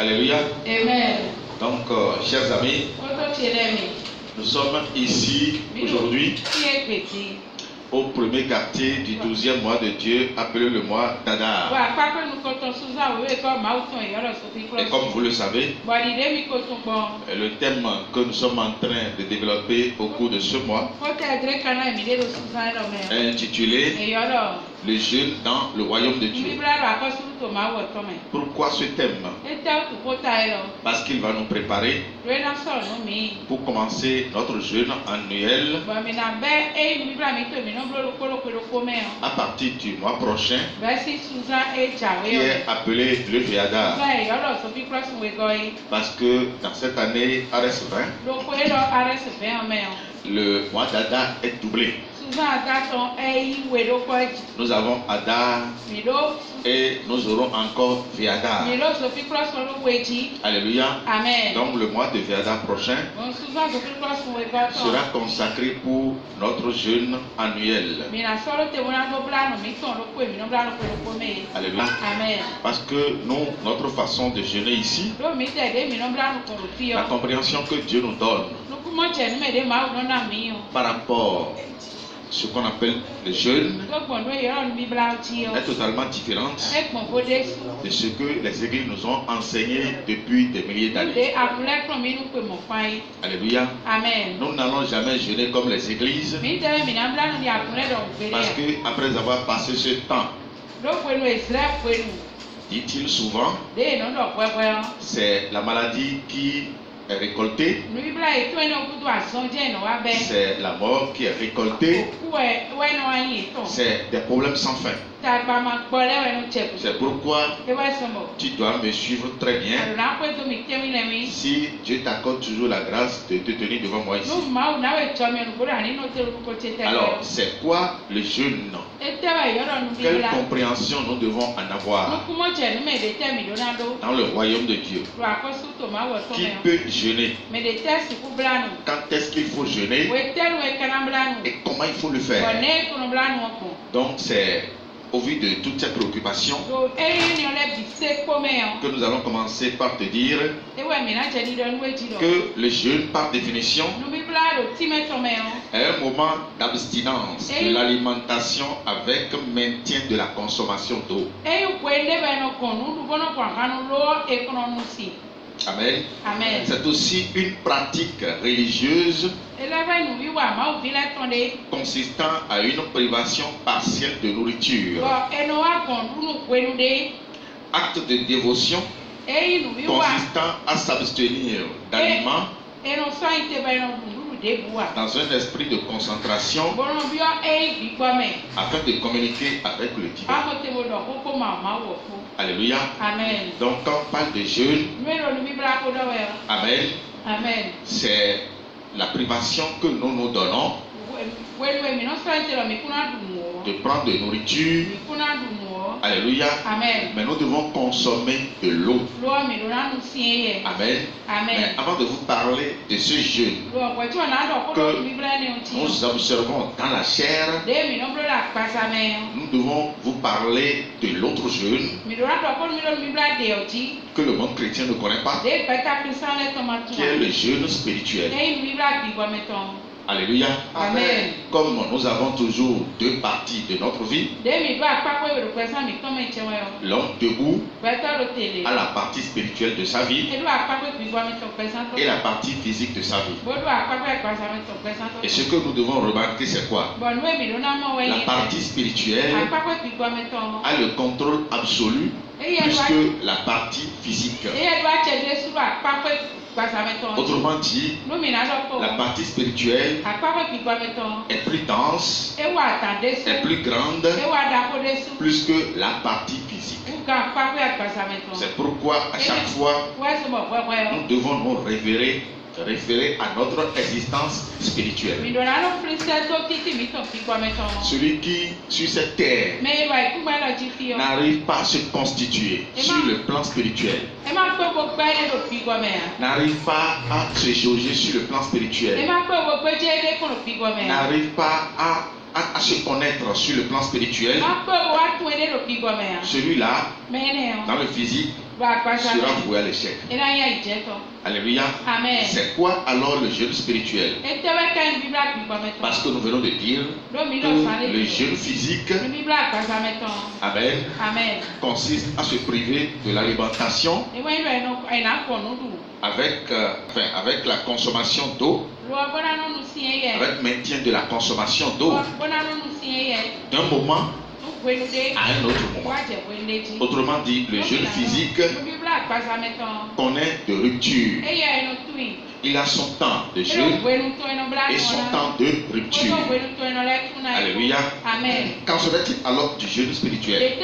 Alléluia. Amen. Donc, chers amis, nous sommes ici aujourd'hui au premier quartier du 12e mois de Dieu, appelé le mois d'Adar. Et comme vous le savez, le thème que nous sommes en train de développer au cours de ce mois est intitulé Le jeûne dans le royaume de Dieu. Pourquoi ce thème? Parce qu'il va nous préparer pour commencer notre jeûne annuel à partir du mois prochain, qui est appelé le Véada. Parce que dans cette année RS20, le mois d'Adar est doublé. Nous avons Adar et nous aurons encore Véada. Alléluia. Amen. Donc le mois de Véada prochain sera consacré pour notre jeûne annuel. Alléluia. Amen. Parce que nous, notre façon de jeûner ici, la compréhension que Dieu nous donne par rapport à ce qu'on appelle le jeûne est totalement différente de ce que les églises nous ont enseigné depuis des milliers d'années. Alléluia. Amen. Nous n'allons jamais jeûner comme les églises, parce que après avoir passé ce temps, dit-il souvent, c'est la maladie qui est récoltée, c'est la mort qui est récoltée, c'est des problèmes sans fin. C'est pourquoi tu dois me suivre très bien si Dieu t'accorde toujours la grâce de te tenir devant moi ici. Alors, c'est quoi le jeûne? Quelle compréhension nous devons en avoir dans le royaume de Dieu? Qui peut jeûner? Quand est-ce qu'il faut jeûner? Et comment il faut le faire? Donc, c'est au vu de toutes ces préoccupations que nous allons commencer par te dire que le jeûne, par définition, est un moment d'abstinence de l'alimentation avec maintien de la consommation d'eau. Amen. Amen. C'est aussi une pratique religieuse consistant à une privation partielle de nourriture. Acte de dévotion consistant à s'abstenir d'aliments dans un esprit de concentration afin de communiquer avec le divin. Alléluia. Amen. Donc quand on parle de jeûne, Amen, Amen. c'est la privation que nous nous donnons de prendre de nourriture. Alléluia. Amen. Mais nous devons consommer de l'eau. Amen. Amen. Mais avant de vous parler de ce jeûne que nous observons dans la chair, nous devons vous parler de l'autre jeûne que le monde chrétien ne connaît pas, qui est le jeûne spirituel. Alléluia. Amen. Comme nous avons toujours deux parties de notre vie, l'homme debout a la partie spirituelle de sa vie et la partie physique de sa vie. Et ce que nous devons remarquer, c'est quoi? La partie spirituelle a le contrôle absolu plus que la partie physique. Autrement dit, la partie spirituelle est plus dense, est plus grande, plus que la partie physique. C'est pourquoi à chaque fois, nous devons nous référer à notre existence spirituelle. Celui qui, sur cette terre, n'arrive pas à se constituer sur le plan spirituel, n'arrive pas à se jauger sur le plan spirituel, n'arrive pas à se connaître sur le plan spirituel, celui-là, dans le physique, sera voué à l'échec. Alléluia. C'est quoi alors le jeûne spirituel? Parce que nous venons de dire que le jeûne physique, amen, consiste à se priver de l'alimentation avec la consommation d'eau, avec maintien de la consommation d'eau d'un moment à un autre moment. Autrement dit, le jeûne physique connaît de rupture. Il a son temps de jeûne et son temps de rupture. Alléluia. Qu'en serait-il alors du jeûne spirituel?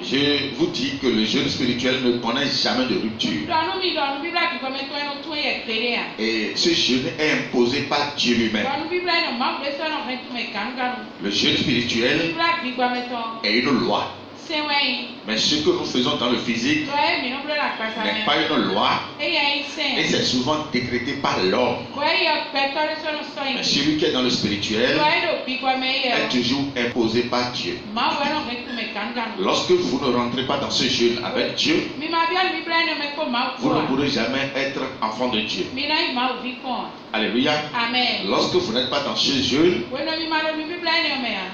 Je vous dis que le jeûne spirituel ne connaît jamais de rupture. Et ce jeûne est imposé par Dieu lui-même. Le jeûne spirituel est une loi. Mais ce que nous faisons dans le physique n'est pas une loi et c'est souvent décrété par l'homme. Mais celui qui est dans le spirituel est toujours imposé par Dieu. Lorsque vous ne rentrez pas dans ce jeûne avec Dieu, vous ne pourrez jamais être enfant de Dieu. Alléluia. Lorsque vous n'êtes pas dans ce jeûne,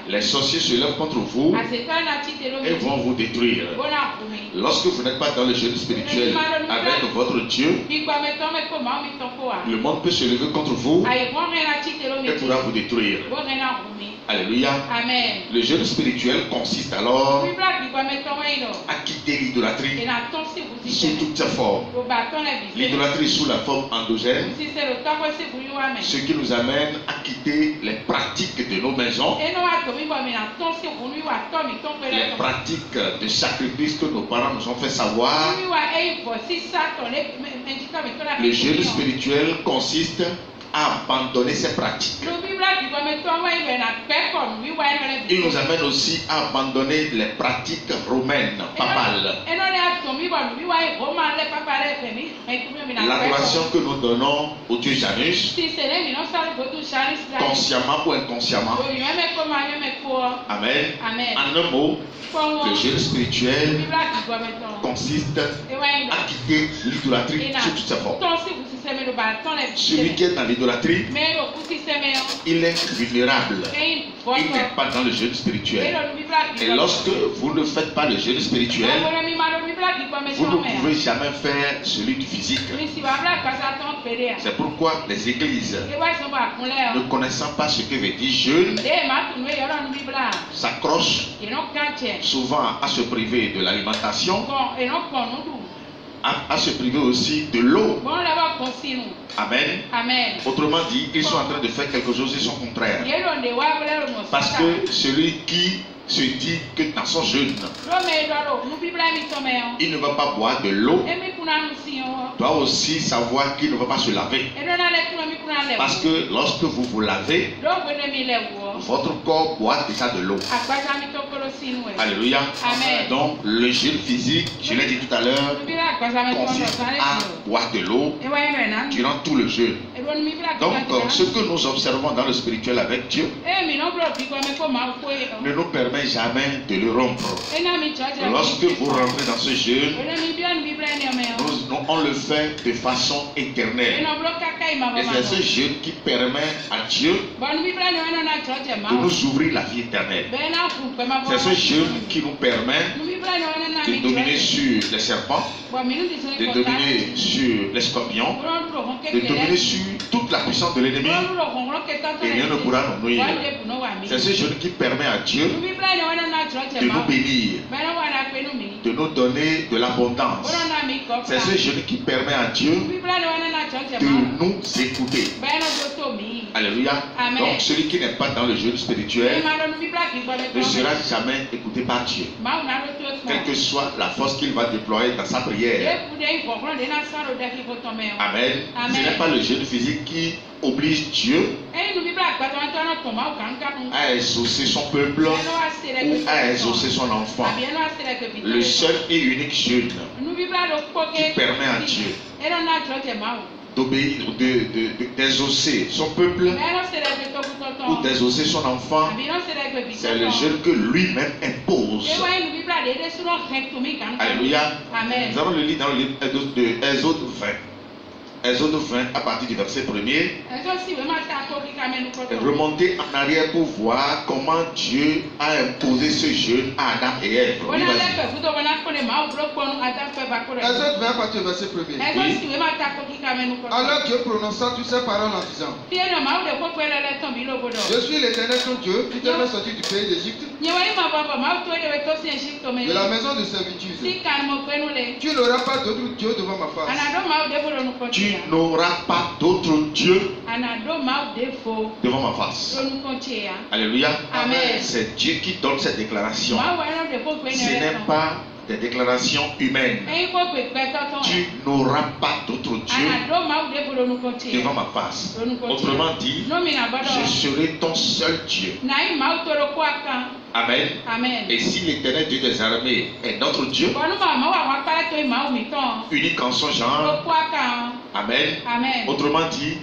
les sorciers se lèvent contre vous et vont vous détruire. Lorsque vous n'êtes pas dans le jeûne spirituel avec votre Dieu, le monde peut se lever contre vous et pourra vous détruire. Alléluia. Le jeûne spirituel consiste alors à quitter l'idolâtrie sous toutes ses formes. L'idolâtrie sous la forme endogène, ce qui nous amène à quitter les pratiques de nos maisons, les pratiques de sacrifice que nos parents nous ont fait savoir. Le jeûne spirituel consiste à abandonner ces pratiques. Il nous amène aussi à abandonner les pratiques romaines, papales. L'adoration que nous donnons au Dieu Janus, consciemment ou inconsciemment. Amen. En un mot, le jeûne spirituel consiste à quitter l'idolâtrie sous toutes ses formes. Celui qui est dans l'idolâtrie, il est vulnérable. Il n'est pas dans le jeûne spirituel. Et lorsque vous ne faites pas le jeûne spirituel, vous ne pouvez jamais faire celui du physique. C'est pourquoi les églises, ne connaissant pas ce que veut dire jeûne, s'accrochent souvent à se priver de l'alimentation, à se priver aussi de l'eau. Amen. Autrement dit, ils sont en train de faire quelque chose de son contraire. Parce que celui qui se dit que dans son jeûne, il ne va pas boire de l'eau, doit aussi savoir qu'il ne va pas se laver. Parce que lorsque vous vous lavez, votre corps boit déjà de l'eau. Alléluia. Donc le jeûne physique, je l'ai dit tout à l'heure, consiste à boire de l'eau durant tout le jeûne. Donc ce que nous observons dans le spirituel avec Dieu ne nous permet jamais de le rompre. Lorsque vous rentrez dans ce jeûne, on le fait de façon éternelle. Et c'est ce jeûne qui permet à Dieu de nous ouvrir la vie éternelle. C'est ce jeûne qui nous permet de dominer sur les serpents, de dominer sur les scorpions, de dominer sur toute la puissance de l'ennemi, et rien ne pourra nous nuire. C'est ce jeûne qui permet à Dieu de nous bénir, de nous donner de l'abondance. C'est ce jeûne qui permet à Dieu de nous écouter. Alléluia. Donc celui qui n'est pas dans le jeûne spirituel ne sera jamais écouté par Dieu, quelle que soit la force qu'il va déployer dans sa prière. Amen. Ce n'est pas le jeûne physique qui oblige Dieu à exaucer son peuple ou à exaucer son enfant. Le seul et unique jeûne qui permet à Dieu d'obéir, d'exaucer son peuple ou d'exaucer son enfant, c'est le jeûne que lui-même impose. Alléluia. Amen. Nous allons le lire dans le livre de Exode 20. Exode 20 à partir du verset 1er. Remontez en arrière pour voir comment Dieu a imposé ce jeûne à Adam et Ève. Oui, Exode 20 à partir du verset 1er. Oui. Alors Dieu prononça toutes ces paroles en disant: Je suis l'Éternel ton Dieu qui t'a fait sortir du pays d'Égypte, de la maison de servitude. Tu n'auras pas d'autre Dieu devant ma face. Tu n'auras pas d'autre Dieu devant ma face. Alléluia. Amen. C'est Dieu qui donne cette déclaration. Ce n'est pas des déclarations humaines. Tu n'auras pas d'autre Dieu devant ma face. Autrement dit, je serai ton seul Dieu. Amen. Amen. Et si l'Éternel Dieu des armées est notre Dieu, unique en son genre, Amen. Amen. Autrement dit,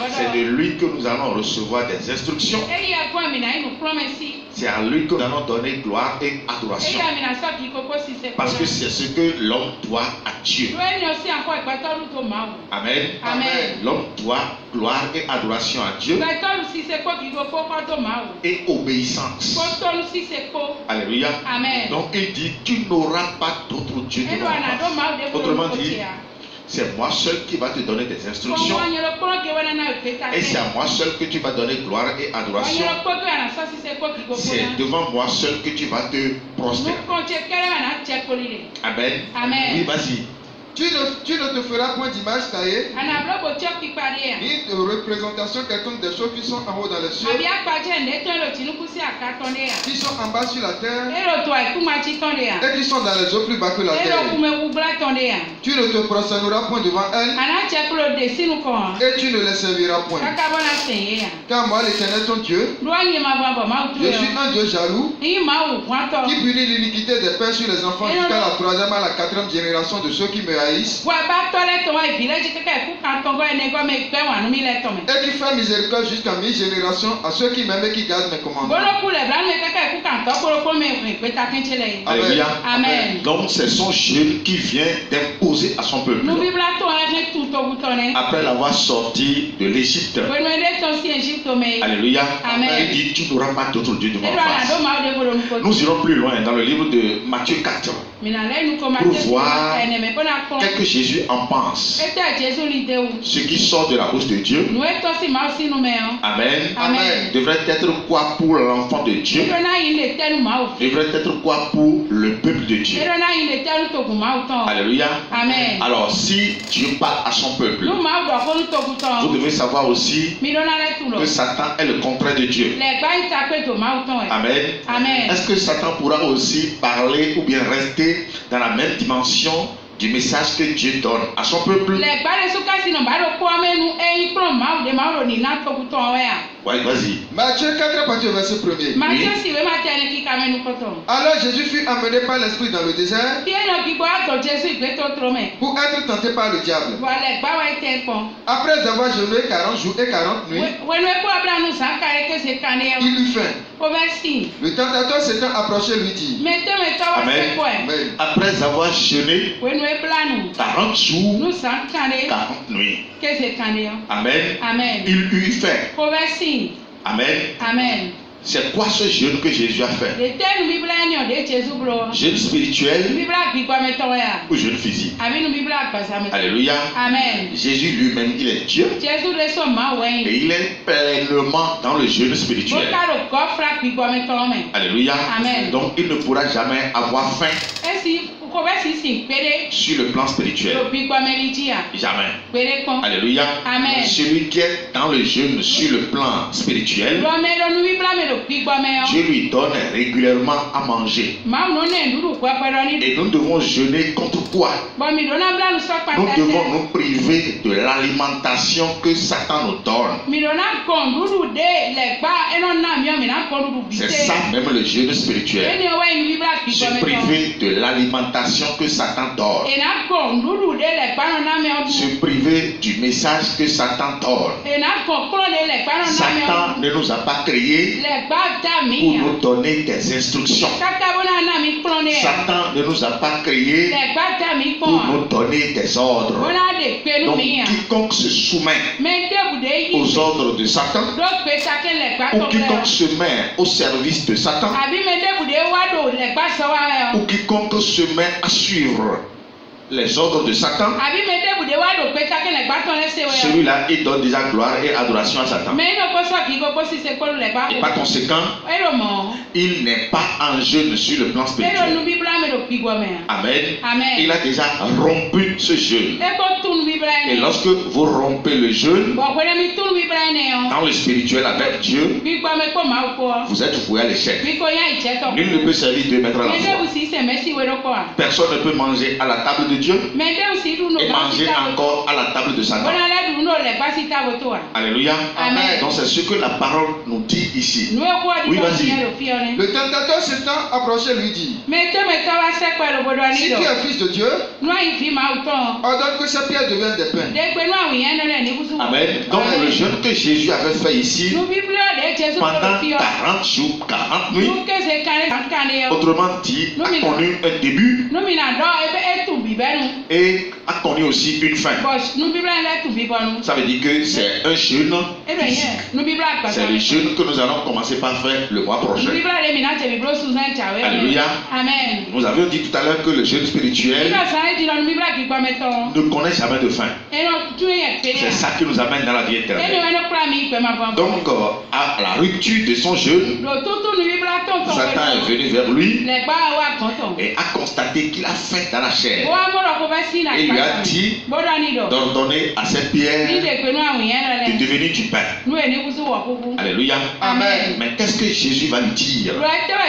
c'est de lui que nous allons recevoir des instructions. C'est à lui que nous allons donner gloire et adoration. Parce que c'est ce que l'homme doit à Dieu. Amen. Amen. L'homme doit gloire et adoration à Dieu et obéissance. Alléluia. Amen. Donc il dit, tu n'auras pas d'autre Dieu devant moi. Autrement dit, c'est moi seul qui va te donner des instructions. Et c'est à moi seul que tu vas donner gloire et adoration. C'est devant moi seul que tu vas te prospérer. Amen. Amen. Oui, vas-y. Tu ne te feras point d'image taillée, ni de représentation quelconque des choses qui sont en haut dans les cieux, qui sont en bas sur la terre, et qui sont dans les eaux plus bas que la terre. Tu ne te prosterneras point devant elles, et tu ne les serviras point. Car moi, l'Éternel ton Dieu, je suis un Dieu jaloux, qui punit l'iniquité des pères sur les enfants jusqu'à la 3e à la 4e génération de ceux qui me haïssent, et qui fait miséricorde jusqu'à 1000 générations à ceux qui m'aiment et qui gardent mes commandements. Alléluia. Amen. Donc c'est son jeûne qui vient d'imposer à son peuple. Après l'avoir sorti de l'Égypte. Alléluia. Amen. Il dit, tu n'auras pas d'autre Dieu devant ma face. Nous irons plus loin dans le livre de Matthieu 4 pour voir qu'est-ce que Jésus en pense. Ce qui sort de la bouche de Dieu. Amen. Amen. Devrait être quoi pour l'enfant de Dieu? Devrait être quoi pour le peuple de Dieu? Alléluia. Amen. Alors si Dieu parle à son peuple, vous devez savoir aussi que Satan est le contraire de Dieu. Amen. Amen. Est-ce que Satan pourra aussi parler ou bien rester dans la même dimension du message que Dieu donne à son peuple? Ouais, vas-y. Matthieu 4, partir au verset 1er. Alors Jésus fut amené par l'Esprit dans le désert pour être tenté par le diable. Après avoir jeûné 40 jours et 40 nuits, il eut faim. Le tentateur s'étant approché lui dit: Amen. Après avoir jeûné 40 jours, 40 nuits. Amen. Amen. Il eut faim. Amen. Amen. C'est quoi ce jeûne que Jésus a fait? Jeûne spirituel ou jeûne physique? Alléluia. Amen. Jésus lui-même, il est Dieu. Et il est pleinement dans le jeûne spirituel. Alléluia. Amen. Donc il ne pourra jamais avoir faim sur le plan spirituel. Jamais. Alléluia. Amen. Celui qui est dans le jeûne sur le plan spirituel, Dieu lui donne régulièrement à manger. Et nous devons jeûner contre quoi? Nous devons nous priver de l'alimentation que Satan nous donne. C'est ça même le jeûne spirituel. Se priver de l'alimentation que Satan donne. Se priver du message que Satan donne. Satan ne nous a pas créés pour nous donner des instructions. Satan ne nous a pas créés pour nous donner des ordres. Donc quiconque se soumet aux ordres de Satan, ou quiconque se met au service de Satan, ou quiconque se met à suivre les ordres de Satan, celui-là il donne déjà gloire et adoration à Satan. Et par conséquent, il n'est pas en jeûne sur le plan spirituel. Amen. Il a déjà rompu ce jeûne. Et lorsque vous rompez le jeûne dans le spirituel avec Dieu, vous êtes voué à l'échec. Nul ne peut servir deux maîtres à la fois. Personne ne peut manger à la table de Dieu et manger encore à la table de Satan. Alléluia. Amen. Donc c'est ce que la parole nous dit ici. Oui, vas-y. Le tentateur s'étant approché lui dit: si tu es fils de Dieu, ordonne que ces pierres deviennent des pains. Amen. Donc le jeûne que Jésus avait fait ici pendant 40 jours, 40 nuits, autrement dit, a connu un début et a connu aussi une fin. Ça veut dire que c'est un jeûne physique. C'est le jeûne que nous allons commencer par faire le mois prochain. Alléluia. Amen. Nous avions dit tout à l'heure que le jeûne spirituel ne connaît jamais de fin. C'est ça qui nous amène dans la vie éternelle. Donc, à la rupture de son jeûne, Satan est venu vers lui et a constaté qu'il a faim dans la chair. Et lui a dit d'ordonner à cette pierre de devenir du pain. Alléluia. Amen. Mais qu'est-ce que Jésus va lui dire?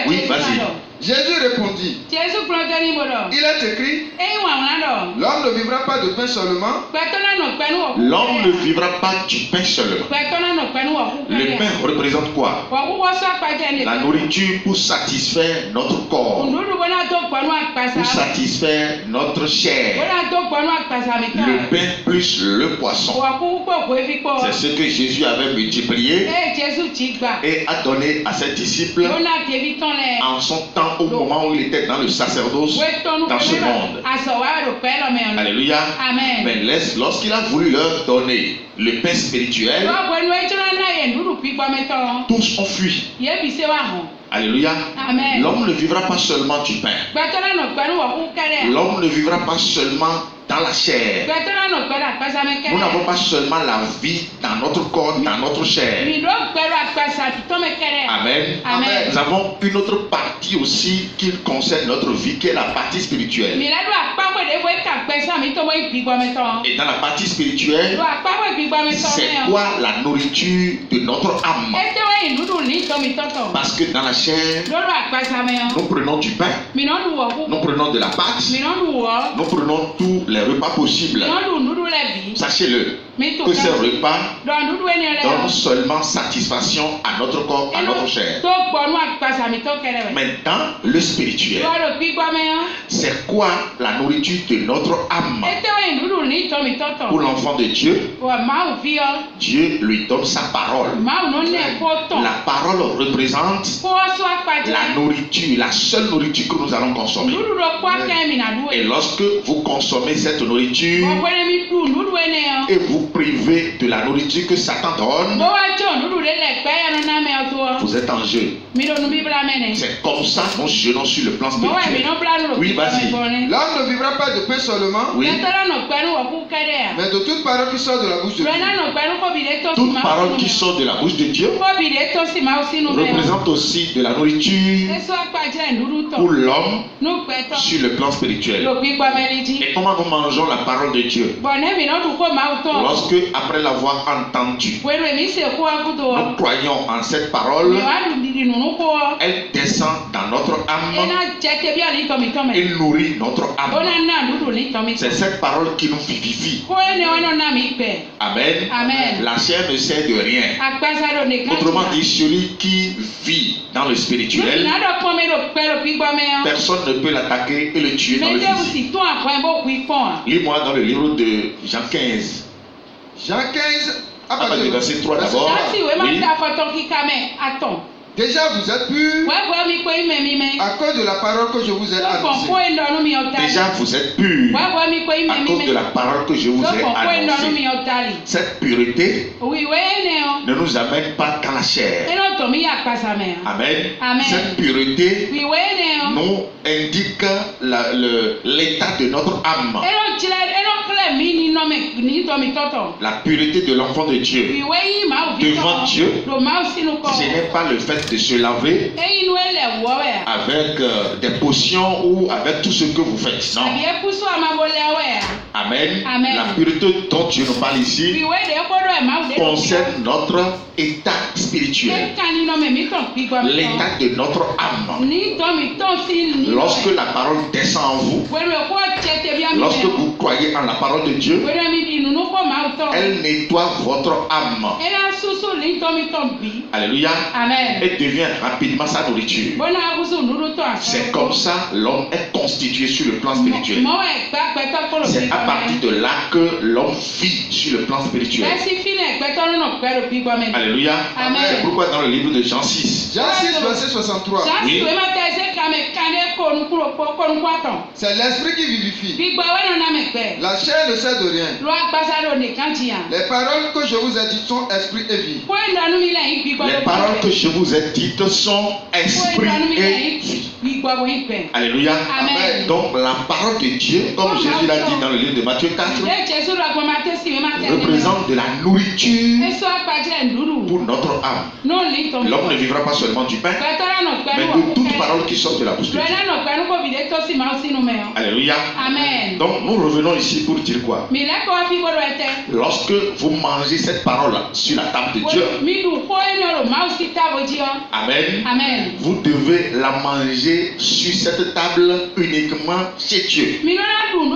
Oui, vas-y. Jésus répondit: il est écrit, l'homme ne vivra pas de pain seulement. L'homme ne vivra pas du pain seulement. Le pain représente quoi? La nourriture pour satisfaire notre corps, pour satisfaire notre chair. Le pain plus le poisson. C'est ce que Jésus avait multiplié et a donné à ses disciples en son temps, au moment où il était dans le sacerdoce dans ce monde. Alléluia. Amen. Mais lorsqu'il a voulu leur donner le pain spirituel, tous ont fui. Alléluia. Amen. L'homme ne vivra pas seulement du pain. L'homme ne vivra pas seulement dans la chair. Nous n'avons pas seulement la vie dans notre corps, dans notre chair. Amen. Amen. Nous avons une autre partie aussi qui concerne notre vie, qui est la partie spirituelle. Et dans la partie spirituelle, c'est quoi la nourriture de notre âme? Parce que dans la chair, nous prenons du pain, nous prenons de la pâte, nous prenons tous les repas possibles. Sachez-le, que ces repas donnent seulement satisfaction à notre corps, à notre chair. Maintenant, le spirituel, c'est quoi la nourriture de notre âme? Pour l'enfant de Dieu, Dieu lui donne sa parole. La parole représente la nourriture, la seule nourriture que nous allons consommer. Et lorsque vous consommez cette nourriture et vous privez de la nourriture que Satan donne, vous êtes en jeûne. C'est comme ça que nous jeûnons sur le plan spirituel. Oui, vas-y. L'homme ne vivra pas de pain seulement, oui, mais de toute parole qui sort de la bouche de Dieu. Toute parole qui sort de la bouche de Dieu représente aussi de la nourriture pour l'homme sur le plan spirituel. Et comment nous mangeons la parole de Dieu? Lorsque, après l'avoir entendue, nous croyons en cette parole, elle descend dans notre âme et nourrit notre âme. C'est cette parole qui nous vivifie. Amen. Amen. La chair ne sert de rien. Autrement dit, celui qui vit dans le spirituel, personne ne peut l'attaquer et le tuer dans le physique. Lis-moi dans le livre de Jean 15. Jean 15, à partir du verset 3 d'abord. Oui. Déjà vous êtes purs à cause de la parole que je vous ai annoncée. Déjà vous êtes purs à cause de la parole que je vous ai annoncée. Cette pureté ne nous amène pas dans la chair. Amen. Cette pureté nous indique l'état de notre âme. La pureté de l'enfant de Dieu devant Dieu, ce n'est pas le fait de se laver avec des potions ou avec tout ce que vous faites. Non. Amen. La pureté dont Dieu nous parle ici concerne notre état spirituel, l'état de notre âme. Lorsque la parole descend en vous, lorsque vous croyez en la parole de Dieu, elle nettoie votre âme. Alléluia. Et devient rapidement sa nourriture. C'est comme ça l'homme est constitué sur le plan spirituel. C'est à partir de là que l'homme vit sur le plan spirituel. Alléluia. C'est pourquoi dans le livre de Jean 6, verset 63, oui, c'est l'esprit qui vivifie. La chair ne sert de rien. Les paroles que je vous ai dites sont esprit et vie. Les paroles que je vous ai dites sont esprit et vie. Alléluia. Amen. Donc la parole de Dieu, comme Jésus l'a dit dans le livre de Matthieu 4, représente de la nourriture pour notre âme. L'homme ne vivra pas seulement du pain, mais de toute parole qui sort de la bouche de Dieu. Alléluia. Amen. Donc nous revenons ici pour dire quoi? Lorsque vous mangez cette parole sur la table de Dieu, Amen, vous devez la manger sur cette table uniquement chez Dieu. Vous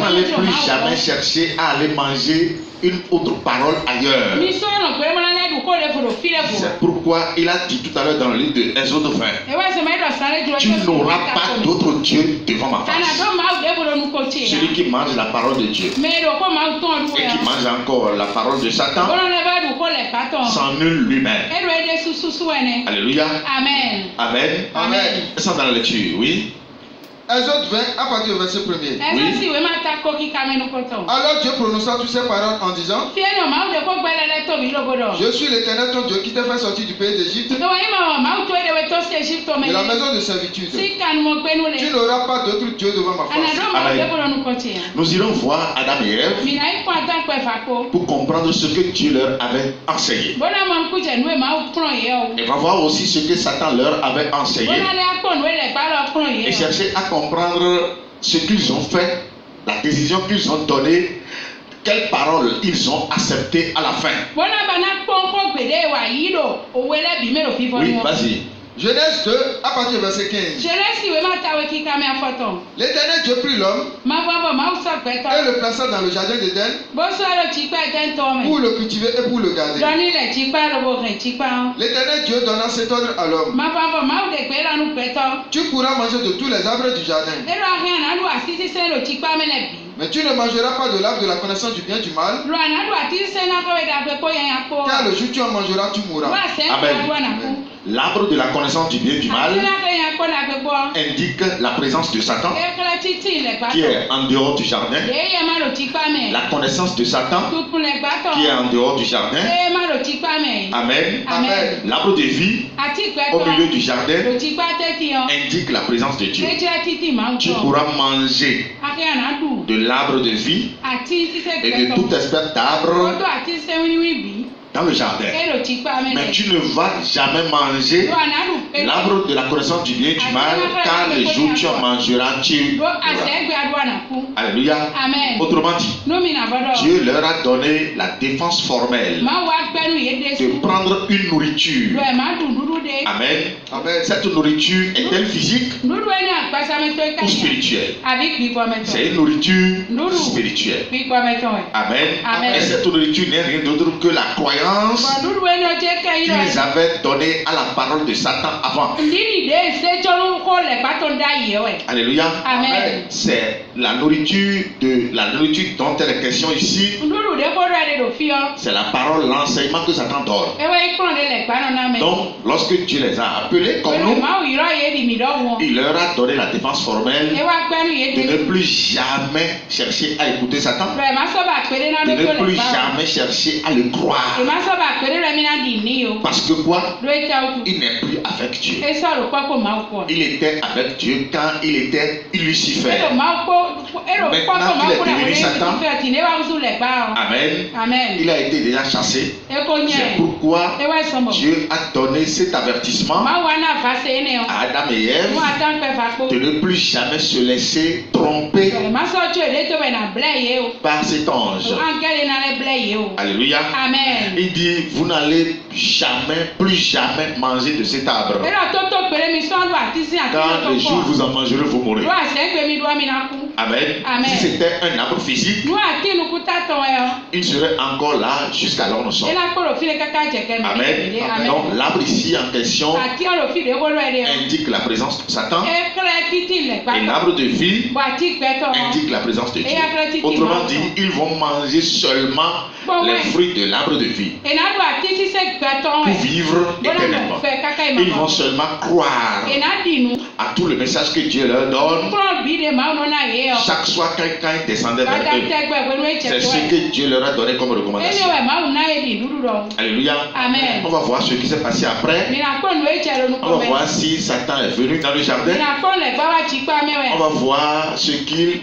n'allez plus jamais chercher à aller manger une autre parole ailleurs. C'est pourquoi il a dit tout à l'heure dans le livre de Exode 20, tu n'auras pas d'autre Dieu devant ma face. Celui qui mange la parole de Dieu et qui mange encore la parole de Satan s'annule lui-même. Alléluia. Amen. Ça dans la lecture, oui. Exode 20 à partir du verset 1er. Oui. Alors Dieu prononça toutes ces paroles en disant, je suis l'Éternel ton Dieu qui t'a fait sortir du pays d'Égypte, de la maison de servitude. Tu n'auras pas d'autre Dieu devant ma face. Amen. Nous irons voir Adam et Ève pour comprendre ce que Dieu leur avait enseigné. Et va voir aussi ce que Satan leur avait enseigné. Et chercher à comprendre ce qu'ils ont fait, la décision qu'ils ont donnée, quelles paroles ils ont acceptées à la fin. Oui, vas-y. Genèse 2, à partir du verset 15. L'Éternel Dieu prit l'homme et le plaça dans le jardin d'Éden pour le cultiver et pour le garder. L'Éternel Dieu donna cet ordre à l'homme. Tu pourras manger de tous les arbres du jardin, mais tu ne mangeras pas de l'arbre de la connaissance du bien et du mal, car le jour où tu en mangeras, tu mourras. Amen. L'arbre de la connaissance du bien et du mal indique la présence de Satan qui est en dehors du jardin. La connaissance de Satan qui est en dehors du jardin. Amen. L'arbre de vie au milieu du jardin indique la présence de Dieu. Tu pourras manger de l'arbre de vie et de toute espèce d'arbre dans le jardin. Mais tu ne vas jamais manger l'arbre de la connaissance du bien et du mal, car le jour où tu en mangeras, tu mourras. Alléluia. Autrement dit, Dieu leur a donné la défense formelle de prendre une nourriture. Amen. Cette nourriture est-elle physique ou spirituelle? C'est une nourriture spirituelle. Amen. Et cette nourriture n'est rien d'autre que la croyance qu'ils avaient donnée à la parole de Satan avant. Alléluia. C'est la nourriture dont il est question ici. C'est la parole, l'enseignement que Satan donne. Donc, lorsque Dieu les a appelés comme nous, il leur a donné la défense formelle de ne plus jamais chercher à écouter Satan, de ne plus jamais chercher à le croire. Parce que quoi? Il n'est plus avec Dieu. Il était avec Dieu quand il était Lucifer. Maintenant qu'il est devenu Satan, Amen. Il a été déjà chassé. C'est pourquoi Dieu a donné cet avertissement à Adam et Ève de ne plus jamais se laisser tromper par cet ange. Alléluia. Il dit, vous n'allez plus jamais manger de cet arbre. Quand le jour vous en mangerez, vous mourrez. Amen. Si c'était un arbre physique, il serait encore là jusqu'à nous sommes. Amen. Donc l'arbre ici en question indique la présence de Satan. Et l'arbre de vie indique la présence de Dieu. Autrement dit, ils vont manger seulement les fruits de l'arbre de vie pour vivre éternellement. Ils vont seulement croire à tout le message que Dieu leur donne. Chaque fois quelqu'un descendait vers eux, c'est ce que Dieu leur a donné comme recommandation. Alléluia. On va voir ce qui s'est passé après. On va voir si Satan est venu dans le jardin. On va voir ce qu'ils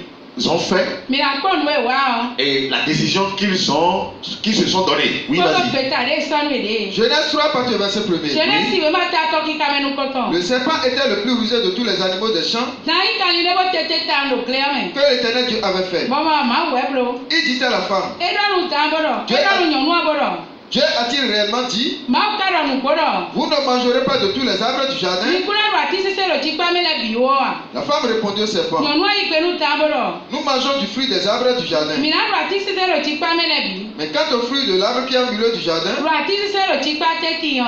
ont fait et la décision qu'ils se sont donnés. Oui, vas-y. Genèse 3, partie verset 1er. Le serpent était le plus rusé de tous les animaux des champs que l'Éternel Dieu avait fait. Il dit à la femme, Dieu a-t-il réellement dit, vous ne mangerez pas de tous les arbres du jardin? La femme répondit au serpent, nous mangeons du fruit des arbres du jardin. Mais quant au fruit de l'arbre qui est au milieu du jardin,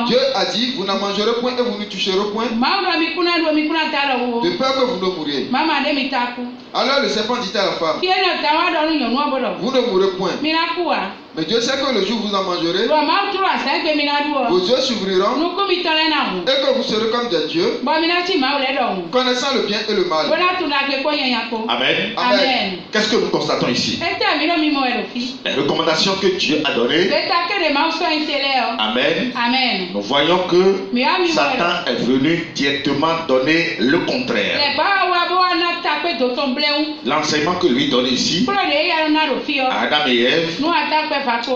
Dieu a dit, vous n'en mangerez point et vous ne toucherez point, de peur que vous ne mouriez. Alors le serpent dit à la femme, vous ne mourrez point. Mais Dieu sait que le jour où vous en mangerez, vos yeux s'ouvriront et que vous serez comme des dieux, connaissant le bien et le mal. Amen. Amen. Qu'est-ce que nous constatons ici? Les recommandations que Dieu a données. Amen. Amen. Nous voyons que Satan est venu directement donner le contraire. L'enseignement que lui donne ici à Adam et Ève,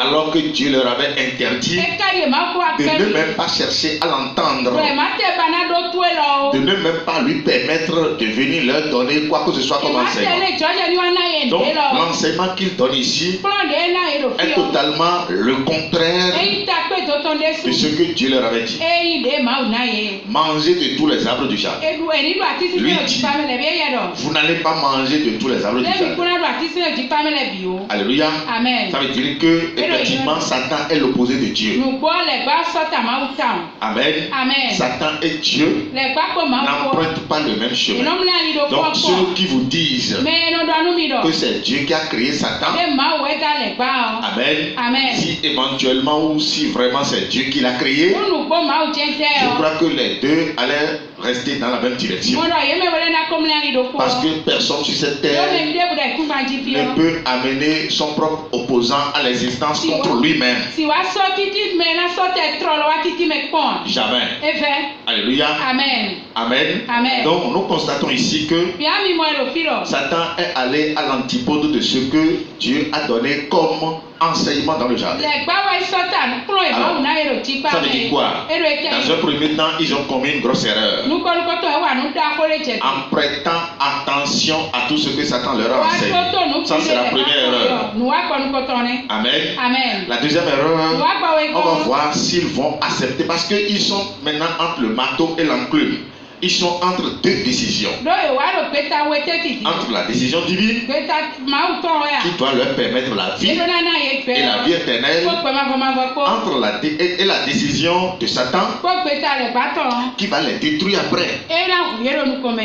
alors que Dieu leur avait interdit de ne même pas chercher à l'entendre, de ne même pas lui permettre de venir leur donner quoi que ce soit comme enseignement. Donc l'enseignement qu'il donne ici est totalement le contraire de ce que Dieu leur avait dit. Manger de tous les arbres du jardin. Lui dit, vous n'allez pas manger de tous les arbres du jardin. Alléluia. Ça veut dire que effectivement Satan est l'opposé de Dieu. Amen. Satan et Dieu n'empruntent pas le même chemin. Donc ceux qui vous disent que c'est Dieu qui a créé Satan, Amen. Si éventuellement ou si vraiment c'est Dieu qui l'a créé, je crois que les deux allaient rester dans la même direction. Parce que personne sur cette terre ne peut amener son propre opposant à l'existence contre lui-même. Jamais. Alléluia. Amen. Donc nous constatons ici que Satan est allé à l'antipode de ce que Dieu a donné comme enseignement dans le jardin. Alors, ça veut dire quoi? Dans un premier temps, ils ont commis une grosse erreur en prêtant attention à tout ce que Satan leur a enseigné. Ça, c'est la première erreur. Amen. La deuxième erreur, on va voir s'ils vont accepter, parce qu'ils sont maintenant entre le marteau et l'enclume. Ils sont entre deux décisions. Entre la décision divine qui doit leur permettre la vie et la vie éternelle, entre la décision de Satan qui va les détruire après.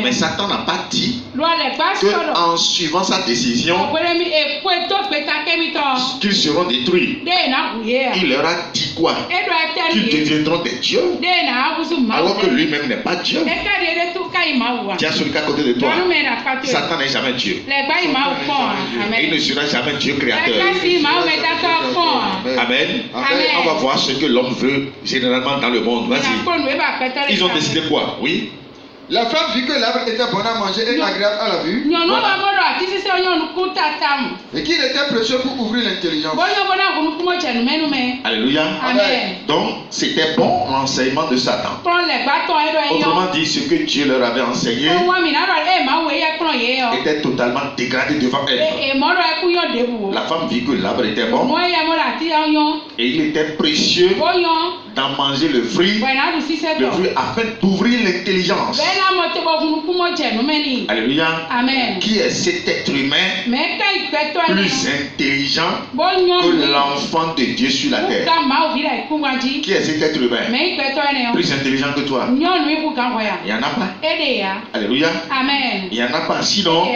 Mais Satan n'a pas dit qu'en suivant sa décision, qu'ils seront détruits. Il leur a dit quoi? Qu'ils deviendront des dieux, alors que lui-même n'est pas Dieu. Tiens celui qui est à côté de toi. Satan n'est jamais Dieu. Il ne sera jamais Dieu créateur. Amen. On va voir ce que l'homme veut généralement dans le monde. Vas-y. Ils ont décidé quoi? Oui. La femme vit que l'arbre était bon à manger et agréable à la vue. Et qu'il était précieux pour ouvrir l'intelligence. Alléluia. Amen. Donc, c'était bon l'enseignement de Satan. Autrement dit, ce que Dieu leur avait enseigné était totalement dégradé devant elle. La femme vit que l'arbre était bon et il était précieux d'en manger le fruit afin d'ouvrir l'intelligence. Alléluia. Amen. Qui est cet être humain plus intelligent que l'enfant de Dieu sur la terre? Qui est cet être humain plus intelligent que toi? Il n'y en a pas. Alléluia. Amen. Il n'y en a pas. Sinon,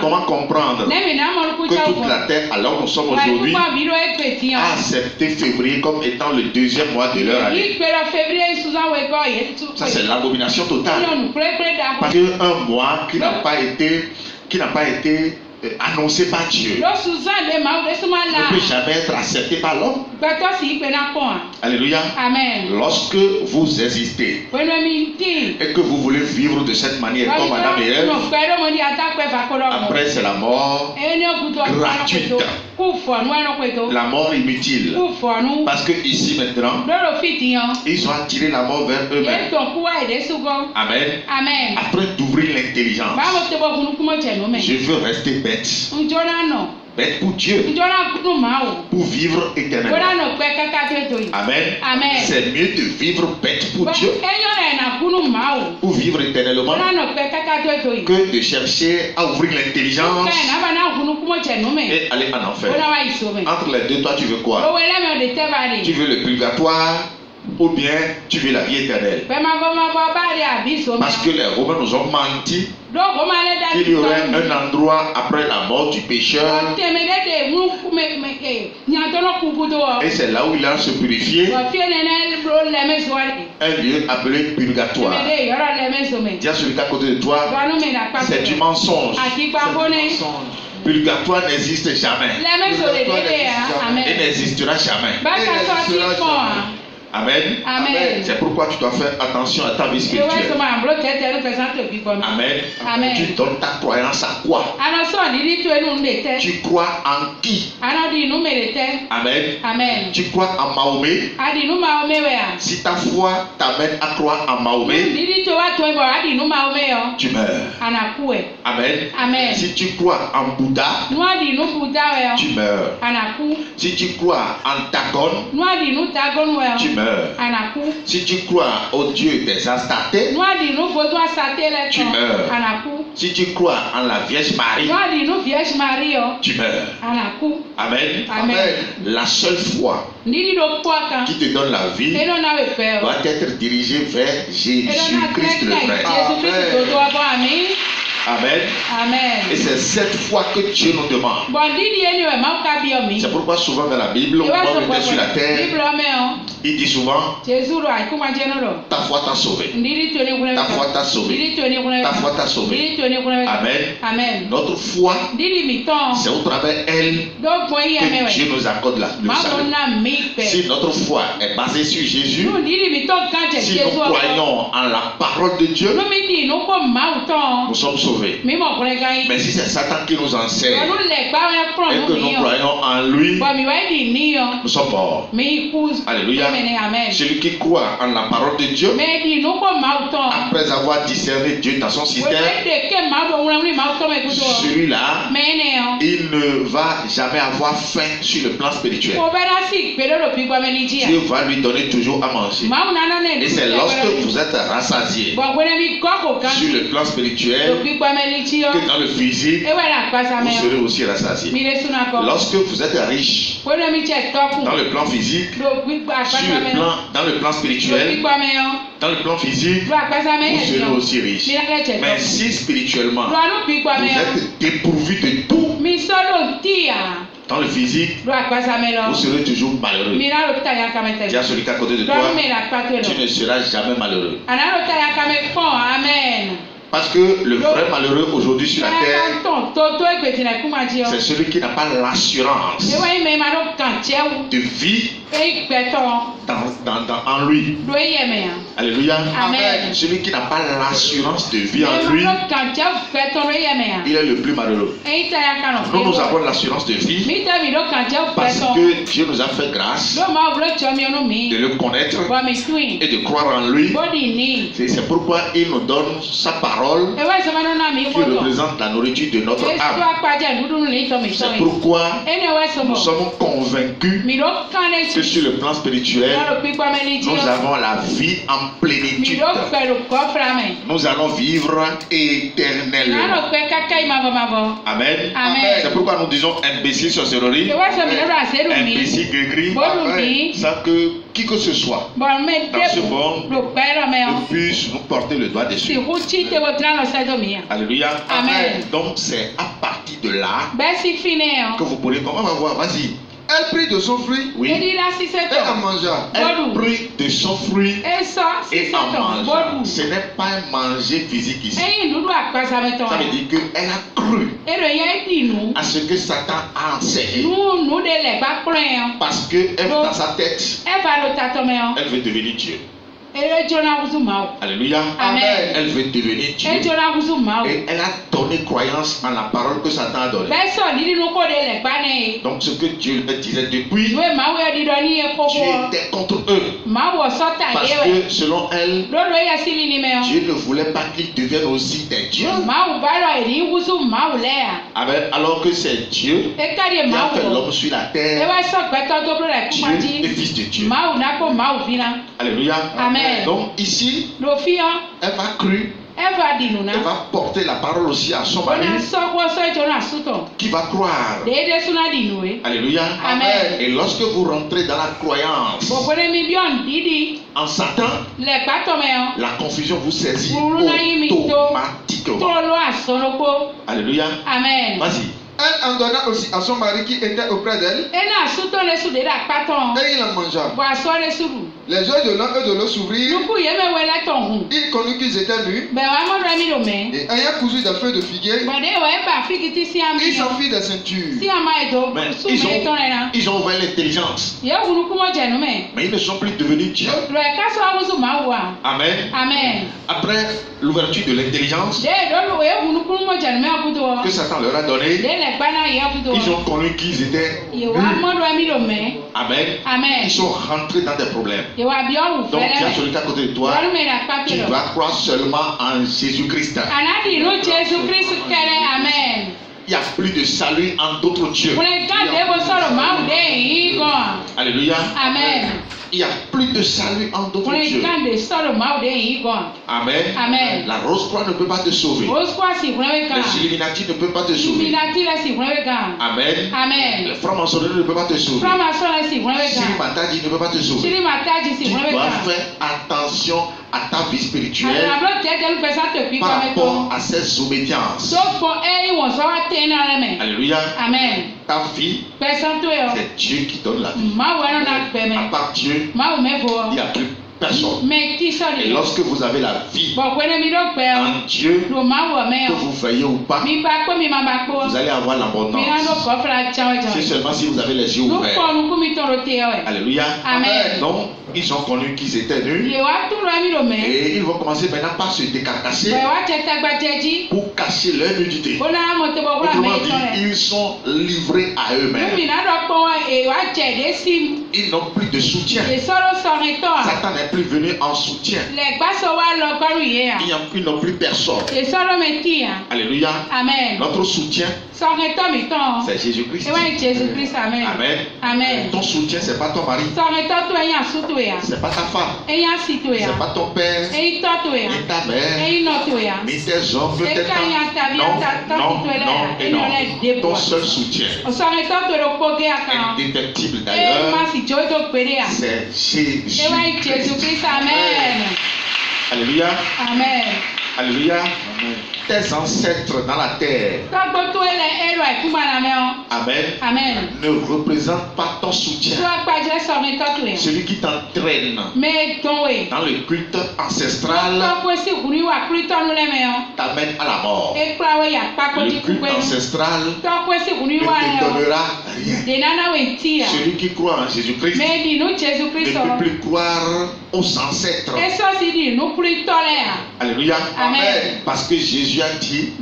comment comprendre que toute la terre, alors nous sommes aujourd'hui, a accepté février comme étant le deuxième mois de leur année? Ça, c'est l'abomination totale. Parce qu'un mois qui n'a pas été annoncé par Dieu ne peut jamais être accepté par l'homme. Alléluia. Amen. Lorsque vous hésitez et que vous voulez vivre de cette manière comme Adam et Ève, après c'est la mort gratuite, la mort inutile. Parce que ici maintenant, ils ont attiré la mort vers eux-mêmes. Amen. Après d'ouvrir l'intelligence, je veux rester bête. Bête pour Dieu, pour vivre éternellement. Amen. C'est mieux de vivre bête pour Dieu, pour vivre éternellement, que de chercher à ouvrir l'intelligence et aller en enfer. Entre les deux, toi tu veux quoi? Tu veux le purgatoire ou bien tu veux la vie éternelle? Parce que les Romains nous ont menti qu'il y aurait un endroit après la mort du pécheur, et c'est là où il a se purifier, un lieu appelé purgatoire. Dis à celui qui est à côté de toi, c'est du mensonge. Purgatoire n'existe jamais. Il n'existera jamais. Amen. C'est pourquoi tu dois faire attention à ta vie spirituelle. Amen. Tu donnes ta croyance à quoi? Tu crois en qui? Amen. Tu crois en Mahomet? Si ta foi t'amène à croire en Mahomet, tu meurs. Amen. Si tu crois en Bouddha, tu meurs. Si tu crois en Dagon, tu meurs. Si tu crois au Dieu des Astartés, tu meurs. Si tu crois en la Vierge Marie, tu meurs. Amen. La seule foi qui te donne la vie doit être dirigée vers Jésus-Christ le vrai. Amen. Et c'est cette foi que Dieu nous demande. C'est pourquoi souvent dans la Bible, quand on était sur la terre, il dit souvent, ta foi t'a sauvé. Ta foi t'a sauvé. Ta foi t'a sauvé. Amen. Notre foi, c'est au travers elle que Dieu nous accorde le salut. Si notre foi est basée sur Jésus, si nous croyons en la parole de Dieu, nous sommes sauvés. Mais si c'est Satan qui nous enseigne et que nous croyons en lui, nous sommes morts. Alléluia. Celui qui croit en la parole de Dieu, après avoir discerné Dieu dans son système, celui-là, il ne va jamais avoir faim sur le plan spirituel. Dieu va lui donner toujours à manger. Et c'est lorsque vous êtes rassasié sur le plan spirituel que dans le physique, vous serez aussi rassasié. Lorsque vous êtes riche dans le plan physique, dans le plan spirituel, dans le plan physique, vous serez aussi riche. Mais si spirituellement, vous êtes dépourvu de tout, dans le physique, vous serez toujours malheureux. Dis à celui qui est à côté de toi, tu ne seras jamais malheureux. Parce que le vrai malheureux aujourd'hui sur la terre, c'est celui qui n'a pas l'assurance de vie en lui. Alléluia. Amen. Celui qui n'a pas l'assurance de vie en lui, il est le plus malheureux. Nous avons l'assurance de vie parce que Dieu nous a fait grâce de le connaître et de croire en lui. C'est pourquoi il nous donne sa parole qui représente la nourriture de notre âme. C'est pourquoi nous sommes convaincus que sur le plan spirituel, nous avons la vie en plénitude. Nous allons vivre éternellement. Amen. C'est pourquoi nous disons imbécile sorcellerie, imbécile gris-gris, ça que qui que ce soit dans ce monde ne puisse nous porter le doigt dessus. Alléluia. Amen. Donc c'est à partir de là que vous pourrez, on va voir, vas-y. Elle prit de son fruit et en mangea. Elle prit de son fruit et en mangea. Ce n'est pas un manger physique ici. Ça veut dire qu'elle a cru à ce que Satan a enseigné. Parce qu'elle dans sa tête, elle veut devenir Dieu. Alléluia. Amen. Elle veut devenir Dieu. Et elle a donné croyance en la parole que Satan a donnée. Donc ce que Dieu disait depuis, Dieu était contre eux. Parce que selon elle, Dieu ne voulait pas qu'ils deviennent aussi des dieux. Amen. Alors que c'est Dieu qui a fait l'homme sur la terre. Dieu est fils de Dieu. Alléluia. Amen. Donc ici, elle va cru. Elle va porter la parole aussi à son mari qui va croire. Alléluia. Amen. Et lorsque vous rentrez dans la croyance en Satan, la confusion vous saisit automatiquement. Alléluia. Amen. Vas-y. Elle en donna aussi à son mari qui était auprès d'elle. Et il en mangea. Les yeux de l'un et de l'autre s'ouvrirent. Il connut qu'ils étaient nus. Et ayant cousu des feuilles de figuier, ils s'enfuirent des ceintures. Mais ils ont ouvert l'intelligence. Mais ils ne sont plus devenus dieux. Amen. Amen. Après l'ouverture de l'intelligence que Satan leur a donné, ils ont connu qu'ils étaient nus. Amen. Amen. Ils sont rentrés dans des problèmes. Donc tu as celui qui est à côté de toi, tu dois croire seulement en Jésus-Christ. Il n'y a plus de salut en d'autres dieux. Alléluia. Amen. Il n'y a plus de salut en d'autres dieux. Amen. Amen. La Rose-Croix ne peut pas te sauver. Les Illuminati ne peuvent pas te sauver. Amen. Amen. Le franc-maçonnerie ne peut pas te sauver. Siri Matadi ne peut pas te sauver. Tu dois faire attention à ta vie spirituelle par rapport à cette obédience. Alléluia. Amen. Ta vie, c'est Dieu qui donne la vie. À part Dieu, il n'y a plus personne. Et lorsque vous avez la vie en Dieu, que vous veillez ou pas, vous allez avoir l'abondance. C'est seulement si vous avez les yeux ouverts. Alléluia. Amen. Donc, ils ont connu qu'ils étaient nus. Et ils vont commencer maintenant par se décarcasser pour cacher leur nudité. Autrement dit, ils sont livrés à eux-mêmes. Ils n'ont plus de soutien. Satan n'est plus venu en soutien. Ils n'ont plus personne. Alléluia. Amen. Notre soutien, c'est Jésus-Christ. Amen. Amen. Ton soutien, c'est pas ton mari. C'est pas ta femme. C'est pas ton père. Ni ta mère. Ni tes oncles, tes tantes. Non. Ton seul soutien. Indétectible d'ailleurs. C'est Jésus. Amen. Alléluia. Amen. Alléluia. Tes ancêtres dans la terre. Amen. Ne représente pas ton soutien. Celui qui t'entraîne dans le culte ancestral t'amène à la mort. Le culte ancestral ne te donnera rien. Celui qui croit en Jésus-Christ ne peut plus croire aux ancêtres. Alléluia. Amen. Parce que Jésus a dit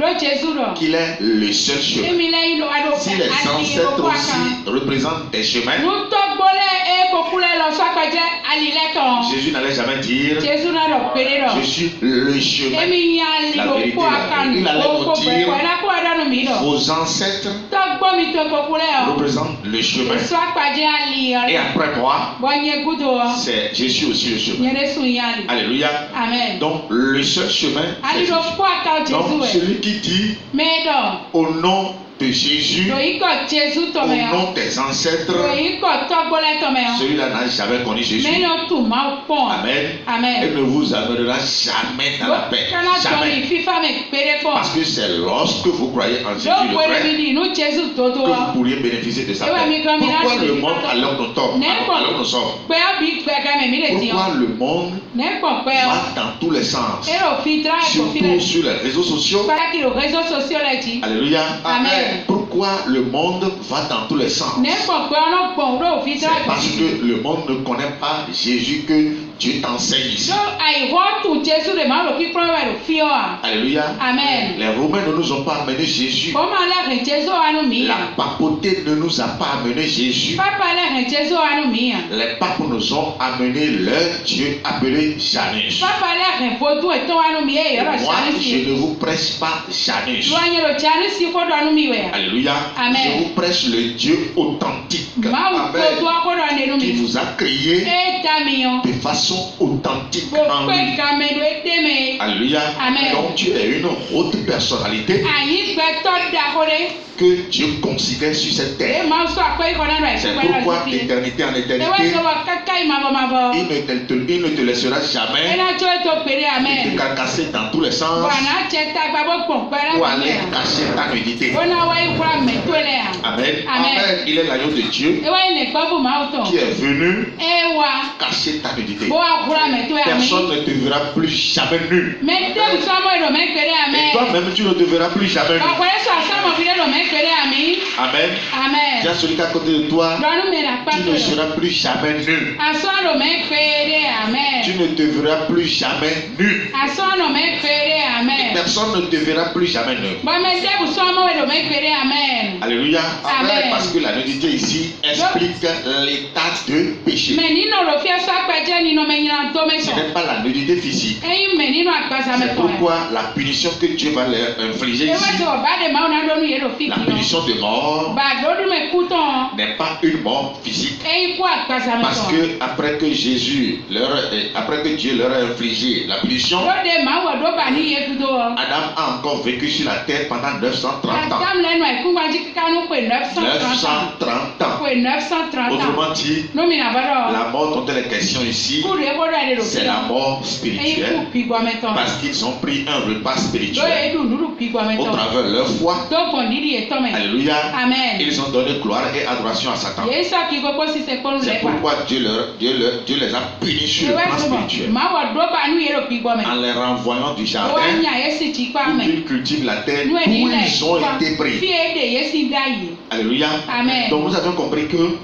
qu'il est le seul chemin. Si les ancêtres aussi représentent des chemins, Jésus n'allait jamais dire je suis le chemin, la vérité, la vie. Il allait nous dire vos ancêtres représentent le chemin. Et après moi, c'est Jésus aussi le chemin. Alléluia. Amen. Donc le seul chemin, c'est Jésus. Donc celui qui dit au nom de Jésus, au nom des ancêtres, celui-là n'a jamais connu Jésus. Amen. Et ne vous amènera jamais dans la paix. Jamais. Parce que c'est lorsque vous croyez en Jésus le vrai que vous pourriez bénéficier de sa paix. Pourquoi le monde alors nous tombe, alors nous sommes? Pourquoi le monde va dans tous les sens, surtout sur les réseaux sociaux? Alléluia. Amen. Pourquoi le monde va dans tous les sens? C'est parce que le monde ne connaît pas Jésus que Dieu t'enseigne ici. Alléluia. Amen. Les Romains ne nous ont pas amené Jésus. La papauté ne nous a pas amené Jésus. Les papes nous ont amené leur Dieu appelé Janus. Moi, je ne vous prêche pas Janus. Alléluia. Amen. Je vous prêche le Dieu authentique. Amen. Qui vous a créé de façon authentique en lui. Alléluia. Amen. Donc tu es une haute personnalité que Dieu considère sur cette terre. C'est pourquoi d'éternité en éternité, il ne te laissera jamais te carcasser dans tous les sens pour aller cacher ta nudité. Amen. Amen. Il est l'agneau de Dieu qui est venu cacher ta nudité. Personne ne te verra plus jamais nu. Et toi-même, tu ne te verras plus jamais nu. Amen. Amen. Dis à celui qui est à côté de toi, tu ne seras plus jamais nu. Tu ne te verras plus jamais nu. Personne ne te verra plus jamais nu. Alléluia. Amen. Parce que la nudité ici explique l'état de péché. Ce n'est pas la nudité physique. C'est pourquoi la punition que Dieu va leur infliger ici, la punition de mort, n'est pas une mort physique. Parce que après que Dieu leur a infligé la punition, Adam a encore vécu sur la terre pendant 930 ans. 930 ans. Autrement dit, la mort dont il est question ici, c'est la mort spirituelle. Parce qu'ils ont pris un repas spirituel au travers de leur foi. Alléluia. Amen. Ils ont donné gloire et adoration à Satan. C'est pourquoi Dieu les a punis sur le plan spirituel. En les renvoyant du jardin où ils cultivent la terre où ils ont été pris. Alléluia. Amen. Donc nous avons compris que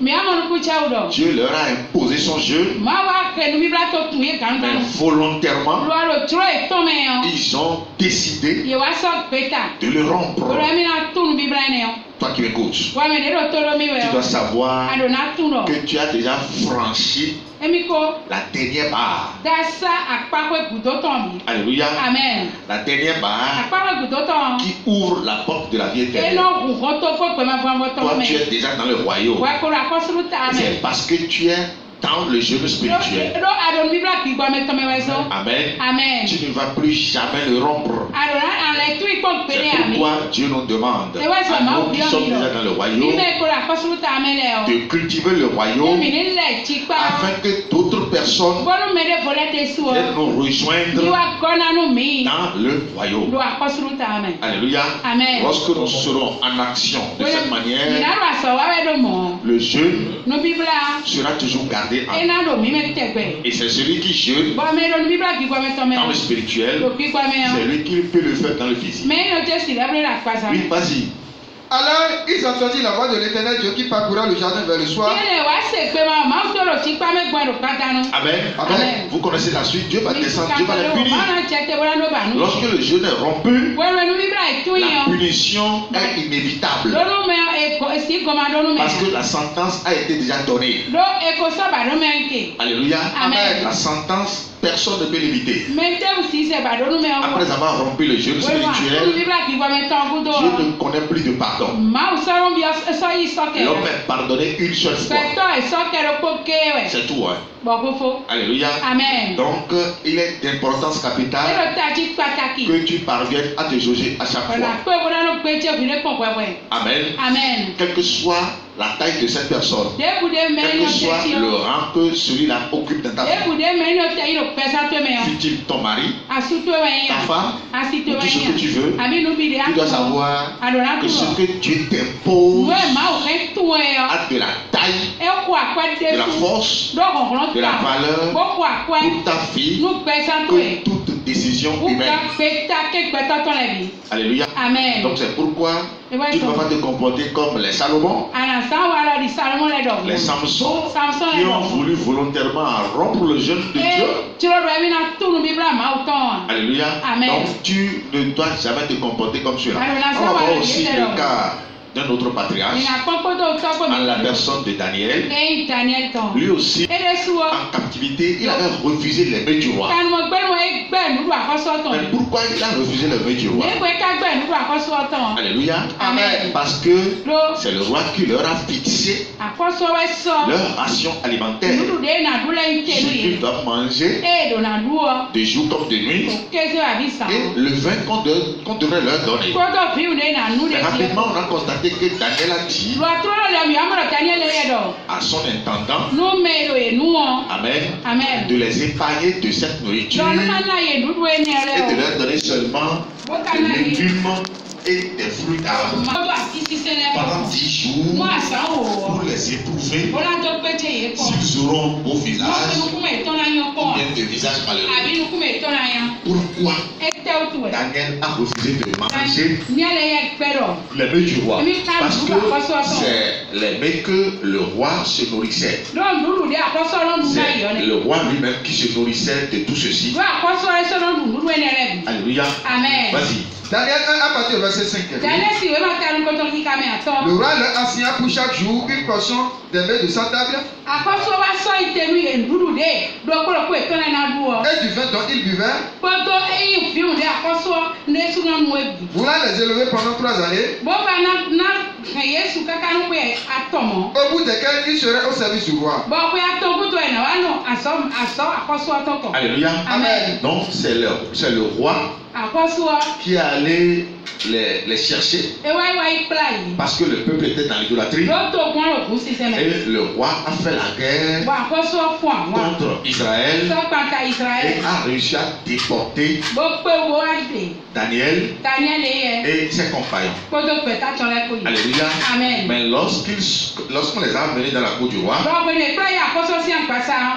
Dieu leur a imposé son jeu, mais volontairement ils ont décidé de le rompre. Toi qui m'écoutes, tu dois savoir que tu as déjà franchi la dernière barre. Alléluia. Amen. La dernière barre qui ouvre la porte de la vie éternelle. Toi, tu es déjà dans le royaume. C'est parce que tu es dans le jeûne spirituel. Amen. Amen. Tu ne vas plus jamais le rompre. C'est pourquoi Dieu nous demande, à nous qui sommes déjà dans le royaume, de cultiver le royaume afin que d'autres personnes viennent nous rejoindre dans le royaume. Alléluia. Amen. Lorsque nous serons en action de cette manière, le jeûne sera toujours gardé en nous. Et c'est celui qui jeûne dans le spirituel, c'est lui qui peut le faire dans le physique. Oui, vas-y. Alors ils entendirent la voix de l'Éternel Dieu qui parcourra le jardin vers le soir. Amen. Amen. Vous connaissez la suite. Dieu va descendre, Dieu va les punir. Lorsque le jeûne est rompu, la punition est inévitable. Parce que la sentence a été déjà donnée. Alléluia. Amen. La sentence, personne ne peut l'éviter. Après avoir rompu le jeûne spirituel, Dieu ne connaît plus de pardon. L'homme est pardonné une seule fois. C'est tout, hein? Alléluia. Amen. Donc, il est d'importance capitale que tu parviennes à te jauger à chaque fois. Amen. Amen. Quel que soit la taille de cette personne, quel que soit le rang que celui-là occupe dans ta vie, fut-il ton mari, ta femme, ou tout ce que tu veux, tu dois savoir que ce que Dieu t'impose a de la taille, de la force, de la valeur pour ta vie, que toute décision humaine. Alléluia. Amen. Donc c'est pourquoi tu ne vas pas te comporter comme les Salomon, les Samson, qui ont voulu volontairement rompre le jeûne de Dieu. Alléluia. Amen. Donc tu ne dois jamais te comporter comme cela. On va voir aussi le cas d'un autre patriarche, en la personne de Daniel. Lui aussi, en captivité, il avait refusé les mets du roi. Mais pourquoi il a refusé les mets du roi? Alléluia. Amen. Parce que c'est le roi qui leur a fixé leur ration alimentaire. Ce qu'ils doivent manger de jour comme de nuit, et le vin qu'on devrait leur donner. Mais rapidement, on a constaté que Daniel a dit à son intendant, Amen, de les épargner de cette nourriture et de leur donner seulement des légumes et des fruits d'arbres pendant 10 jours pour les éprouver s'ils auront beau visage ou bien de visage malheureux. Pourquoi Daniel a refusé de manger les mets du roi? Parce que c'est les mets que le roi se nourrissait. C'est le roi lui-même qui se nourrissait de tout ceci. Alléluia. Amen. Vas-y. Daniel 1 à partir du verset 5. Le roi leur assigna pour chaque jour une portion des mets de sa table et du vin dont il buvait. Voulant les élever pendant 3 années, au bout desquels il serait au service du roi. Alléluia. Amen. Donc c'est le roi qui est allé les chercher parce que le peuple était dans l'idolâtrie et le roi a fait la guerre contre Israël et a réussi à déporter Daniel et ses compagnons. Alléluia. Amen. Mais lorsqu'on les a amenés dans la cour du roi,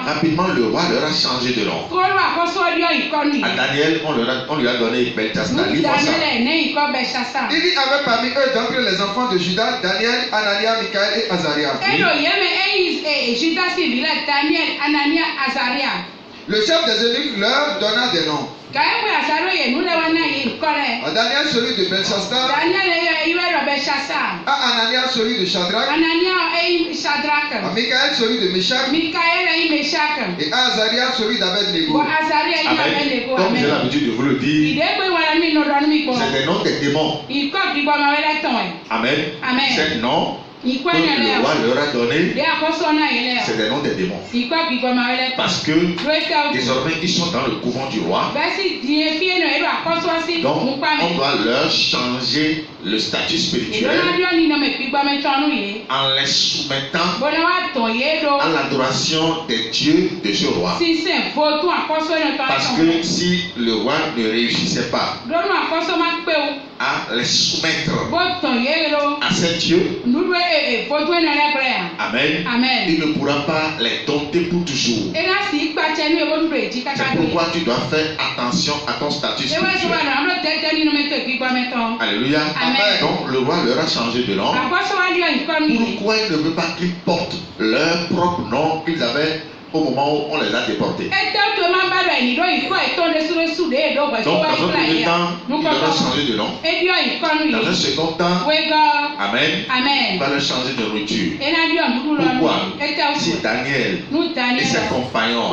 rapidement le roi leur a changé de nom. À Daniel on lui a donné Belteshazzar. Il y avait parmi eux d'entre les enfants de Juda, Daniel, Anania, Michaël et Azaria. Le chef des eunuques leur donna des noms. À Daniel celui de Belteshazzar, à Anania celui de Shadrach, à Michaël celui de Meshach, et à Azaria celui d'Abed-Nego. Amen. Comme j'ai l'habitude de vous le dire, c'est des noms des démons. Amen. Ces noms le roi leur a donné, c'est des noms des démons. Parce que désormais ils sont dans le couvent du roi. Donc on doit leur changer le statut spirituel en les soumettant à l'adoration des dieux de ce roi. Parce que si le roi ne réussissait pas à les soumettre à ces dieux, amen, il ne pourra pas les dompter pour toujours. C'est pourquoi tu dois faire attention à ton statut spirituel. Alléluia. Amen. Donc le roi leur a changé de nom. Pourquoi il ne veut pas qu'ils portent leur propre nom qu'ils avaient au moment où on les a déportés? Donc dans un premier temps, il leur a changé de nom. Dans un second temps, amen, il va leur changer de nourriture. Pourquoi? Si Daniel et ses compagnons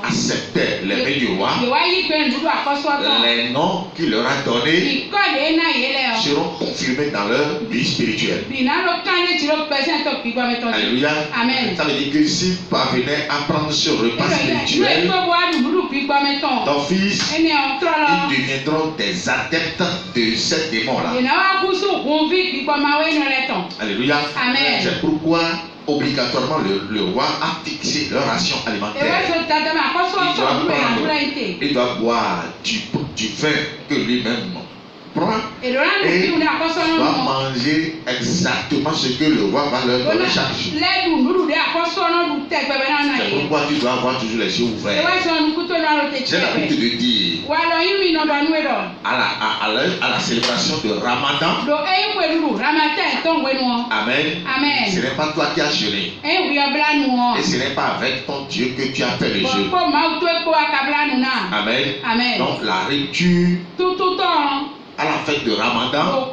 acceptaient les mains du roi, les noms qu'il leur a donnés seront confirmés dans leur vie spirituelle. Alléluia. Ça veut dire que s'ils parvenaient à prendre ce repas spirituel, ton fils, ils deviendront des adeptes de ces démons-là. Alléluia. C'est pourquoi obligatoirement le roi a fixé leur ration alimentaire. Il doit boire du vin que lui-même prend et va manger exactement ce que le roi va leur donner chaque jour. C'est pourquoi tu dois avoir toujours les yeux ouverts. J'ai l'habitude de dire à la célébration de Ramadan, amen, ce n'est pas toi qui as jeûné et ce n'est pas avec ton Dieu que tu as fait le jeûne. Amen. Donc la rupture à la fête de Ramadan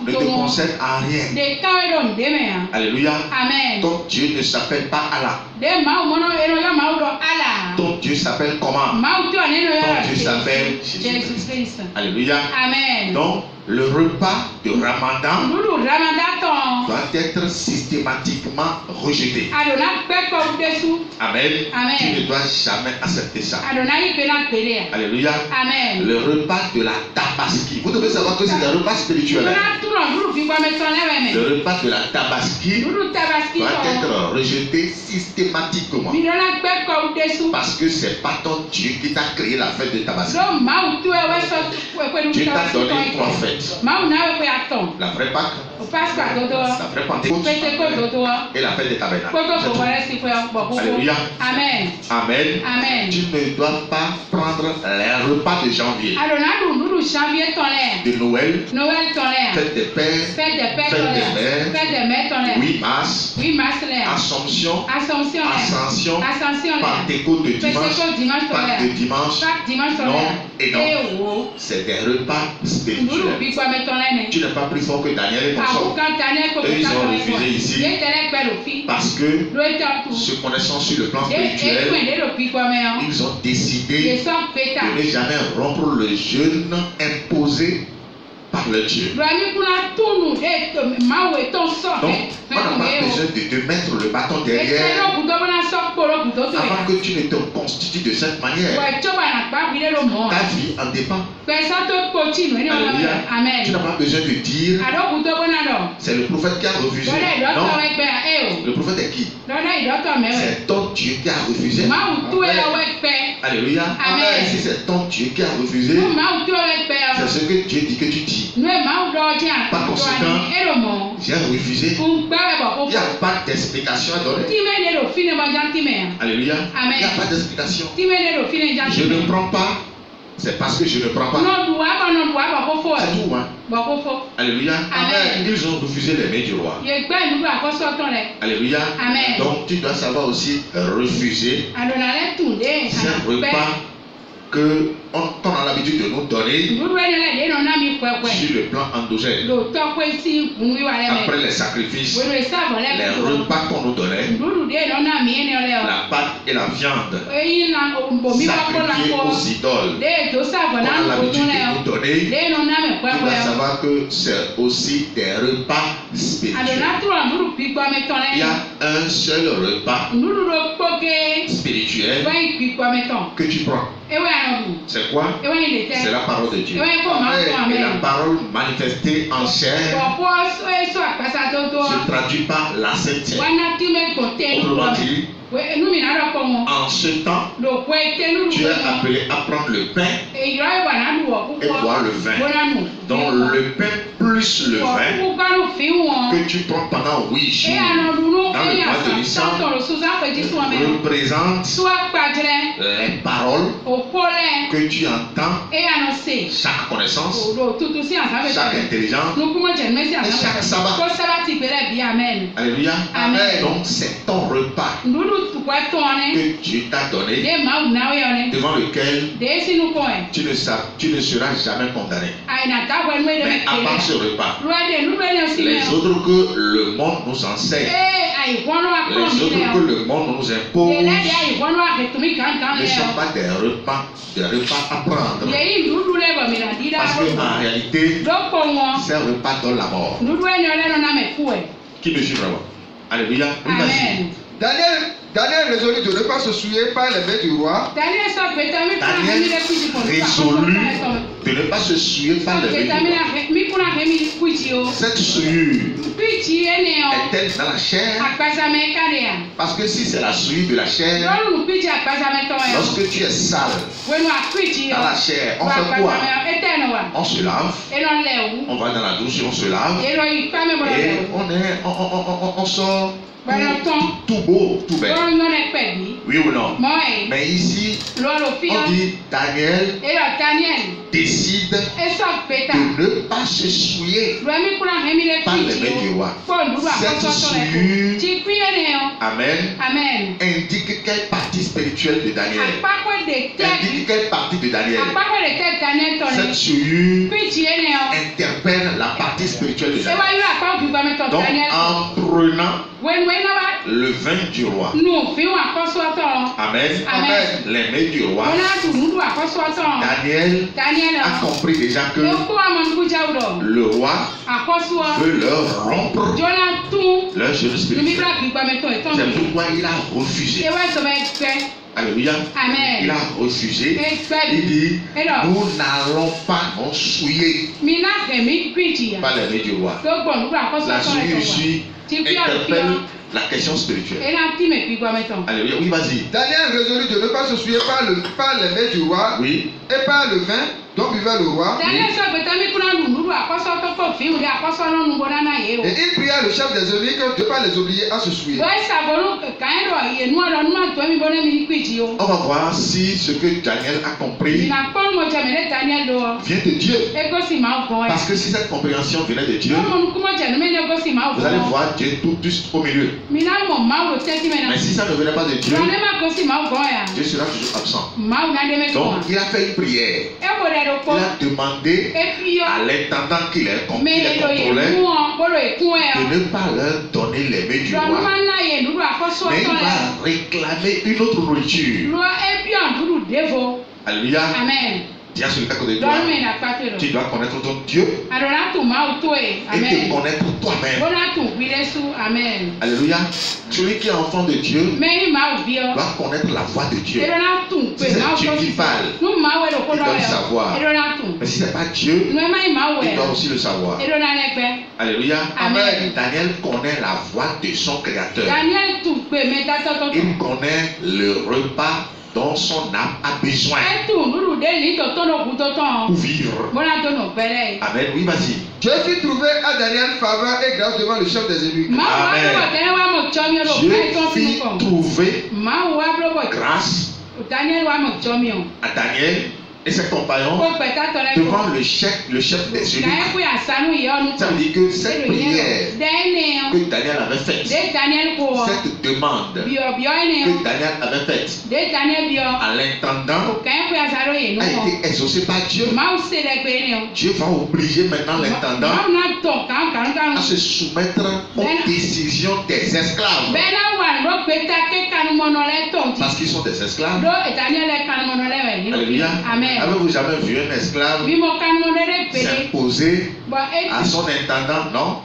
ne te concerne à rien. Alléluia. Ton Dieu ne s'appelle pas Allah. Ton Dieu s'appelle comment? Ton Dieu s'appelle Jésus-Christ. Alléluia. Donc le repas de Ramadan doit être systématiquement rejeté. Amen. Tu ne dois jamais accepter ça. Alléluia. Le repas de la tabaski. Vous devez savoir que c'est un repas spirituel. Le repas de la tabaski doit être rejeté systématiquement. Parce que c'est pas ton Dieu qui t'a créé la fête de tabaski. Dieu t'a donné 3 fêtes. La vraie Pâque, la vraie Pentecôte et la fête des tabernacles. Alléluia. Amen. Tu ne dois pas prendre les repas de janvier, de Noël, fête des pères, fête des mères, 8 mars, Assomption, Ascension, Pentecôte de dimanche, Pâques de dimanche, non et non. C'est des repas spirituels. Tu n'es pas plus fort que Daniel et Consort. Eux, ils ont refusé ici parce que, se connaissant sur le plan spirituel, ils ont décidé de ne jamais rompre le jeûne imposé par le Dieu. Donc, on n'a pas besoin de te mettre le bâton derrière avant que tu ne te constitues de cette manière. Ta vie en dépend. Alléluia. Tu n'as pas besoin de dire c'est le prophète qui a refusé. Non. Le prophète est qui? C'est ton Dieu qui a refusé. Alléluia. Amen. Si c'est ton Dieu qui a refusé, c'est ce que Dieu dit que tu dis. Par conséquent, j'ai refusé. Il n'y a pas d'explication à donner. Alléluia. Il n'y a pas d'explication. Je ne prends pas. C'est parce que je ne prends pas. C'est tout, hein. Alléluia. Amen. Ils ont refusé les mains du roi. Alléluia. Donc tu dois savoir aussi refuser ces repas qu'on a l'habitude de nous donner sur le plan endogène. Après les sacrifices, les repas qu'on nous donnait, la pâte et la viande sacrifiées aux idoles, qu'on a l'habitude de nous donner, tu dois savoir que c'est aussi des repas spirituels. Il y a un seul repas spirituel que tu prends. C'est quoi? C'est la parole de Dieu. Et la parole manifestée en chair se traduit par la Sainte Seine. Autrement dit, en ce temps, tu es appelé à prendre le pain et boire le vin. Donc le pain plus le vin que tu prends pendant 8 jours dans le mois de Nissan représente les paroles que tu entends, chaque connaissance, chaque intelligence et chaque sabbat. Alléluia. Amen. Donc c'est ton repas que Dieu t'a donné, devant lequel tu ne seras jamais condamné. Mais à part ce repas, les autres que le monde nous enseigne, les autres que le monde nous impose, ne sont pas des repas à prendre. Parce qu'en réalité, ces repas donnent la mort. Qui me suit vraiment? Alléluia. Amen. Daniel résolut de ne pas se souiller par les mains du roi. Daniel résolut de ne pas se souiller par les mains du roi. Cette souillure est-elle dans la chair? Parce que si c'est la souillure de la chair, lorsque tu es sale dans la chair, on fait quoi? On se lave, on va dans la douche et on se lave, et on sort tout beau, tout belle. Oui ou non? Mais ici, on dit Daniel décide de ne pas se souiller par les mains du roi. Cette souillure, amen, indique quelle partie spirituelle de Daniel? Indique quelle partie de Daniel? Cette souillure interpelle la partie spirituelle de Daniel. Donc en prenant le vin du roi, amen, les mains du roi, Daniel a compris déjà que le roi veut leur rompre leur jeu spirituel. C'est pourquoi il a refusé. Alléluia. Il a refusé. Il dit, nous n'allons pas nous souiller par les mains du roi. La souillure ici interpelle la question spirituelle. Alléluia. Oui, vas-y. Daniel résolut de ne pas se souiller par les mains du roi, oui, et par le vin dont buvait le roi. Oui. Et il pria le chef des eunuques de ne pas les obliger à se souiller. On va voir si ce que Daniel a compris vient de Dieu. Parce que si cette compréhension venait de Dieu, vous allez voir Dieu tout juste au milieu. Mais si ça ne venait pas de Dieu, Dieu sera toujours absent. Donc il a fait une prière. Il a demandé à l'intendant qu'il contrôlait de ne pas leur donner les mains du roi. Mais il va réclamer une autre nourriture. Alléluia. Amen. Dis à celui qui est à côté de toi, tu dois connaître ton Dieu et te connaître toi-même. Alléluia. Celui qui est enfant de Dieu doit connaître la voix de Dieu. Si c'est Dieu qui parle, il doit le savoir. Mais si ce n'est pas Dieu, il doit aussi le savoir. Alléluia. Amen. Daniel connaît la voix de son Créateur. Il connaît le repas dont son âme a besoin pour vivre. Amen. Oui, vas-y. Dieu fit trouver à Daniel faveur et grâce devant le chef des eunuques. Amen. Dieu fit trouver grâce à Daniel et ses compagnons devant le chef des eunuques. Ça veut dire que cette prière que Daniel avait faite, cette demande que Daniel avait faite, en l'entendant, a été exaucée par Dieu. Dieu va obliger maintenant l'intendant à se soumettre aux décisions des esclaves. Parce qu'ils sont des esclaves. Alléluia. Avez-vous jamais vu un esclave s'imposer à son intendant? Non?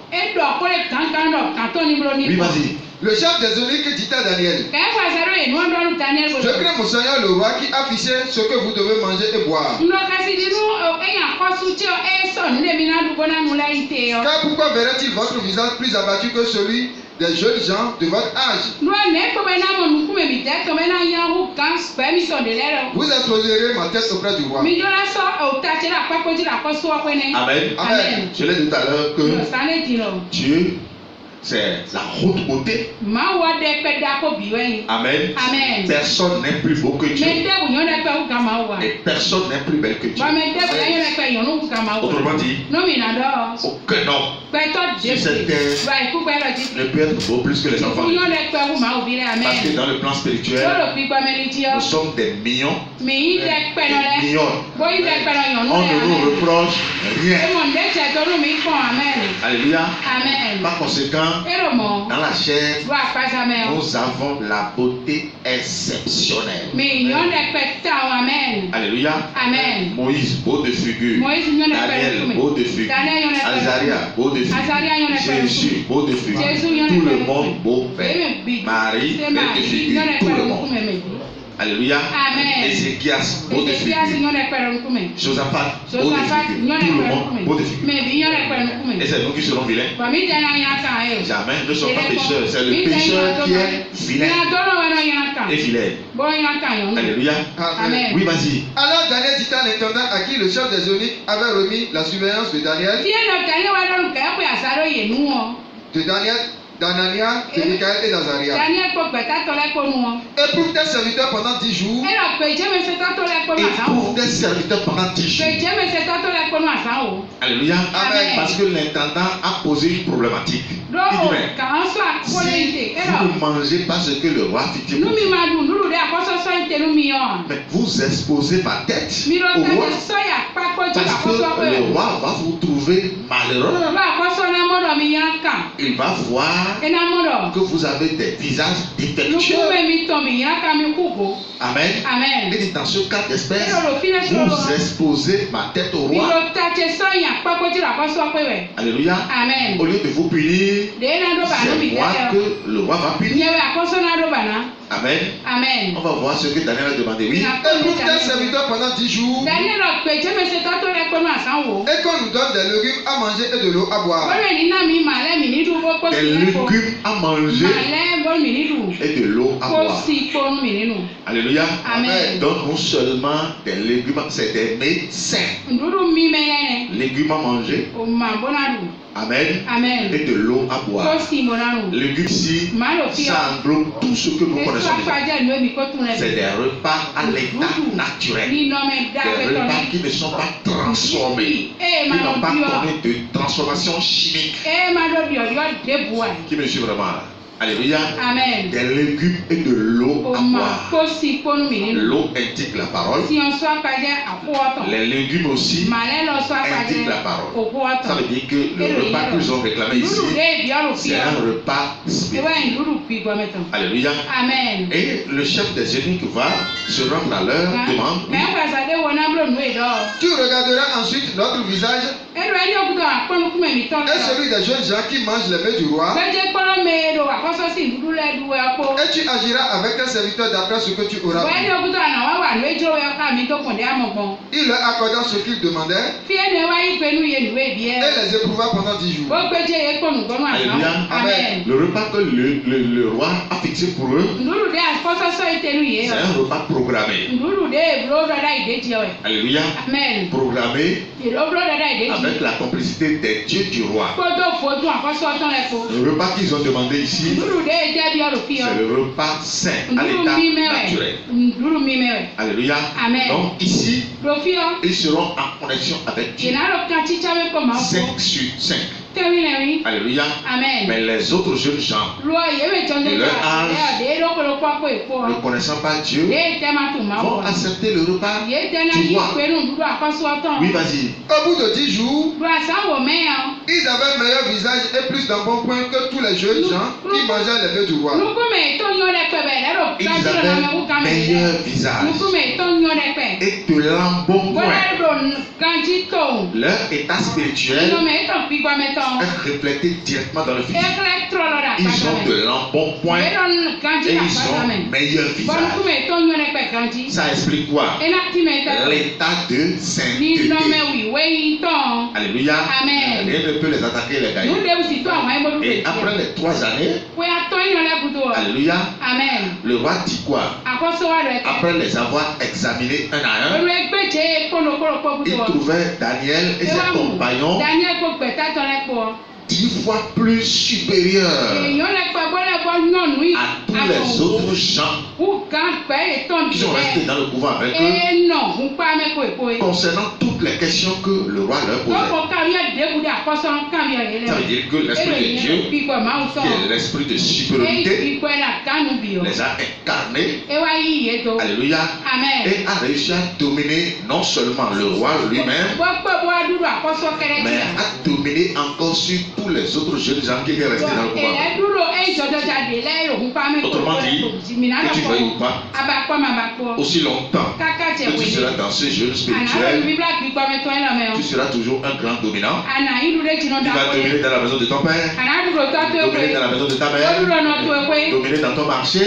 Oui, vas-y. Le chef des eunuques dit à Daniel: je crains mon Seigneur le roi qui affichait ce que vous devez manger et boire. Car pourquoi verrait-il votre visage plus abattu que celui des jeunes gens de votre âge? Vous exposerez ma tête auprès du roi. Amen. Amen. Je l'ai dit tout à l'heure que Dieu, c'est la haute beauté. Amen. Amen. Personne n'est plus beau que Dieu. Et personne n'est plus belle que Dieu. Autrement dit, aucun homme sur cette terre ne peut être beau plus que les enfants. Parce que dans le plan spirituel, nous sommes des millions. Millions. On ne nous reproche rien. Alléluia. Par conséquent, dans la chair, nous avons la beauté exceptionnelle. Alléluia. Amen. Moïse, beau de figure. Daniel, beau de figure. Azaria, beau de figure. Jésus, beau de figure. Tout le monde beau père. Marie, belle de figure. Tout le monde. Alléluia. Amen. Ézéchias, beau de figure. Josaphat, beau de figure. Tout le monde, beau de figure. Et c'est nous qui serons vilains? Jamais. Nous ne sommes pas pécheurs. C'est le pécheur qui est vilain. Et vilain. Alléluia. Amen. Oui, vas-y. Alors Daniel dit à l'intendant à qui le chef des eunuques avait remis la surveillance de Daniel, d'Anania, de Michaël et d'Azaria. Éprouve tes serviteurs pendant 10 jours. Éprouve tes serviteurs pendant 10 jours. Alléluia. Amen. Parce que l'intendant a posé une problématique. Il dit, mais si vous ne mangez pas ce que le roi fit pour vous, mais vous exposez ma tête au roi, parce que le roi va vous trouver malheureux. Il va voir que vous avez des visages défectueux. Amen. Amen. Et dans ce cas d'espèce, vous exposez ma tête au roi. Alléluia. Amen. Au lieu de vous punir, c'est moi que le roi va punir. Amen. Amen. On va voir ce que Daniel a demandé. Oui. Éprouve tes serviteurs pendant 10 jours. Et qu'on nous donne des légumes à manger et de l'eau à boire. Des légumes à manger et de l'eau à boire. Alléluia. Amen. Donc non seulement des légumes, c'est des médecins. Légumes à manger. Amen. Amen. Et de l'eau à boire. Légumes ici, ça englobe tout ce que nous connaissons déjà. C'est des repas à l'état naturel. Des repas qui ne sont pas transformés. Qui n'ont pas connu de transformation chimique. Qui me suit vraiment là? Alléluia. Amen. Des légumes et de l'eau à boire. L'eau indique la parole. Les légumes aussi indiquent la parole. Ça veut dire que le repas que nous avons réclamé ici, c'est un repas spirituel. Alléluia. Amen. Et le chef des eunuques va se rendre à leur demande. Tu regarderas ensuite notre visage et celui des jeunes gens qui mangent les mets du roi. Et tu agiras avec tes serviteurs d'après ce que tu auras vu. Il leur accorda ce qu'ils demandaient et les éprouva pendant 10 jours. Alléluia. Amen. Le repas que le roi a fixé pour eux, c'est un repas programmé. Alléluia. Amen. Programmé avec la complicité des dieux du roi. Le repas qu'ils ont demandé ici, c'est le repas saint à l'état naturel. Alléluia. Amen. Donc ici, ils seront en connexion avec Dieu. 5 sur 5. Alléluia. Amen. Mais les autres jeunes gens de leur âge, ne connaissant pas Dieu, vont accepter le repas du roi. Oui, vas-y. Au bout de 10 jours, ils avaient un meilleur visage et plus d'embonpoint que tous les jeunes gens qui mangeaient les bœufs du roi. Ils avaient un meilleur visage et de l'embonpoint. Leur état spirituel est reflété directement dans le physique. Ils ont de l'embonpoint et ils ont un meilleur visage. Ça explique quoi? L'état de sainteté. Alléluia. Amen. Rien ne peut les attaquer, les gars. Et après les 3 années, alléluia, Amen. le roi dit quoi? Après les avoir examinés un à un, il trouvait Daniel et ses compagnons 10 fois plus supérieurs à tous les autres gens qui sont restés dans le couvent avec eux concernant toutes les questions que le roi leur posait. Ça veut dire que l'Esprit de Dieu, qui est l'Esprit de supériorité, les a incarnés, alléluia, et a réussi à dominer non seulement le roi lui-même, mais a dominé encore sur tous les autres jeunes gens qui étaient restés dans le couvent. Autrement dit, que tu veuilles ou pas, aussi longtemps que tu seras dans ce jeu spirituel, tu seras toujours un grand dominant. Tu vas dominer dans la maison de ton père, dominer dans la maison de ta mère, dominer dans ton marché,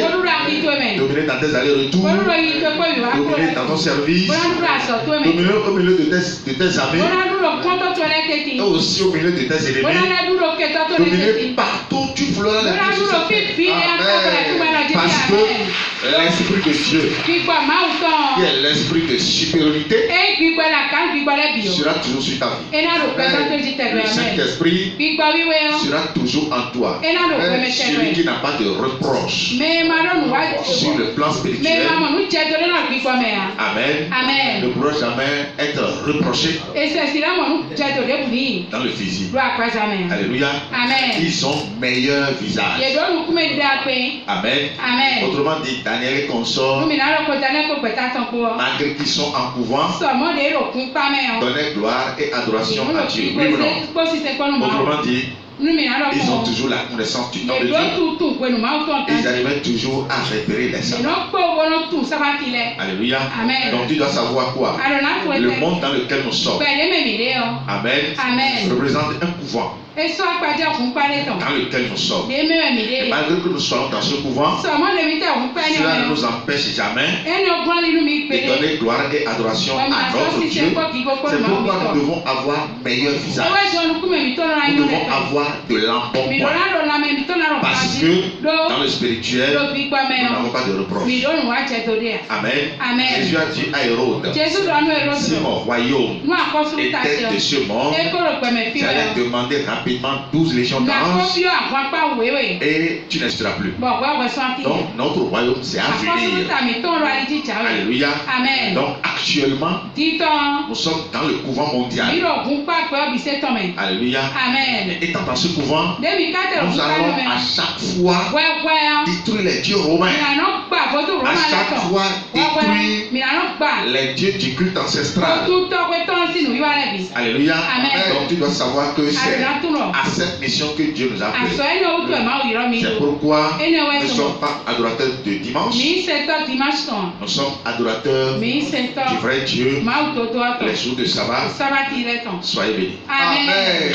dominer dans tes allers-retours, dominer dans ton service, dominer au milieu de tes amis, et aussi au milieu de tes ennemis, dominer partout tu fleuras les choses. Parce que l'Esprit de Dieu, qui est l'Esprit de supériorité, sera toujours sur ta vie. Le Saint-Esprit sera toujours en toi. Celui qui n'a pas de reproche sur le plan spirituel, amen, ne pourra jamais être reproché dans le physique. Alléluia. Ils ont meilleur visage. Amen. Autrement dit, Daniel et consorts, malgré qu'ils sont en couvent, donnaient gloire et adoration à Dieu. Oui ou non? Autrement dit, ils ont toujours la connaissance du nom de Dieu. Ils arrivaient toujours à repérer les sabbats. Alléluia. Donc tu dois savoir quoi? Le monde dans lequel nous sommes, amen, représente un couvent dans lequel nous sommes. Et malgré que nous soyons dans ce couvent, cela ne nous empêche jamais de donner gloire et adoration à notre Dieu. C'est pourquoi nous devons avoir meilleur visage. Nous devons avoir de l'embonpoint. Parce que dans le spirituel, nous n'avons pas de reproche. Amen. Jésus a dit à Hérode, si mon royaume était de ce monde, j'allais demander rapidement 12 légions d'anges et tu n'existeras plus. Donc notre royaume c'est à venir. Alléluia. Donc actuellement nous sommes dans le couvent mondial. Alléluia. Étant dans ce couvent, nous allons à chaque fois détruire les dieux romains, à chaque fois détruire les dieux du culte ancestral. Alléluia. Donc tu dois savoir que c'est à cette mission que Dieu nous a appelés. C'est pourquoi nous ne sommes pas adorateurs de dimanche. Nous sommes adorateurs du vrai Dieu les jours de sabbat. Soyez bénis. Amen.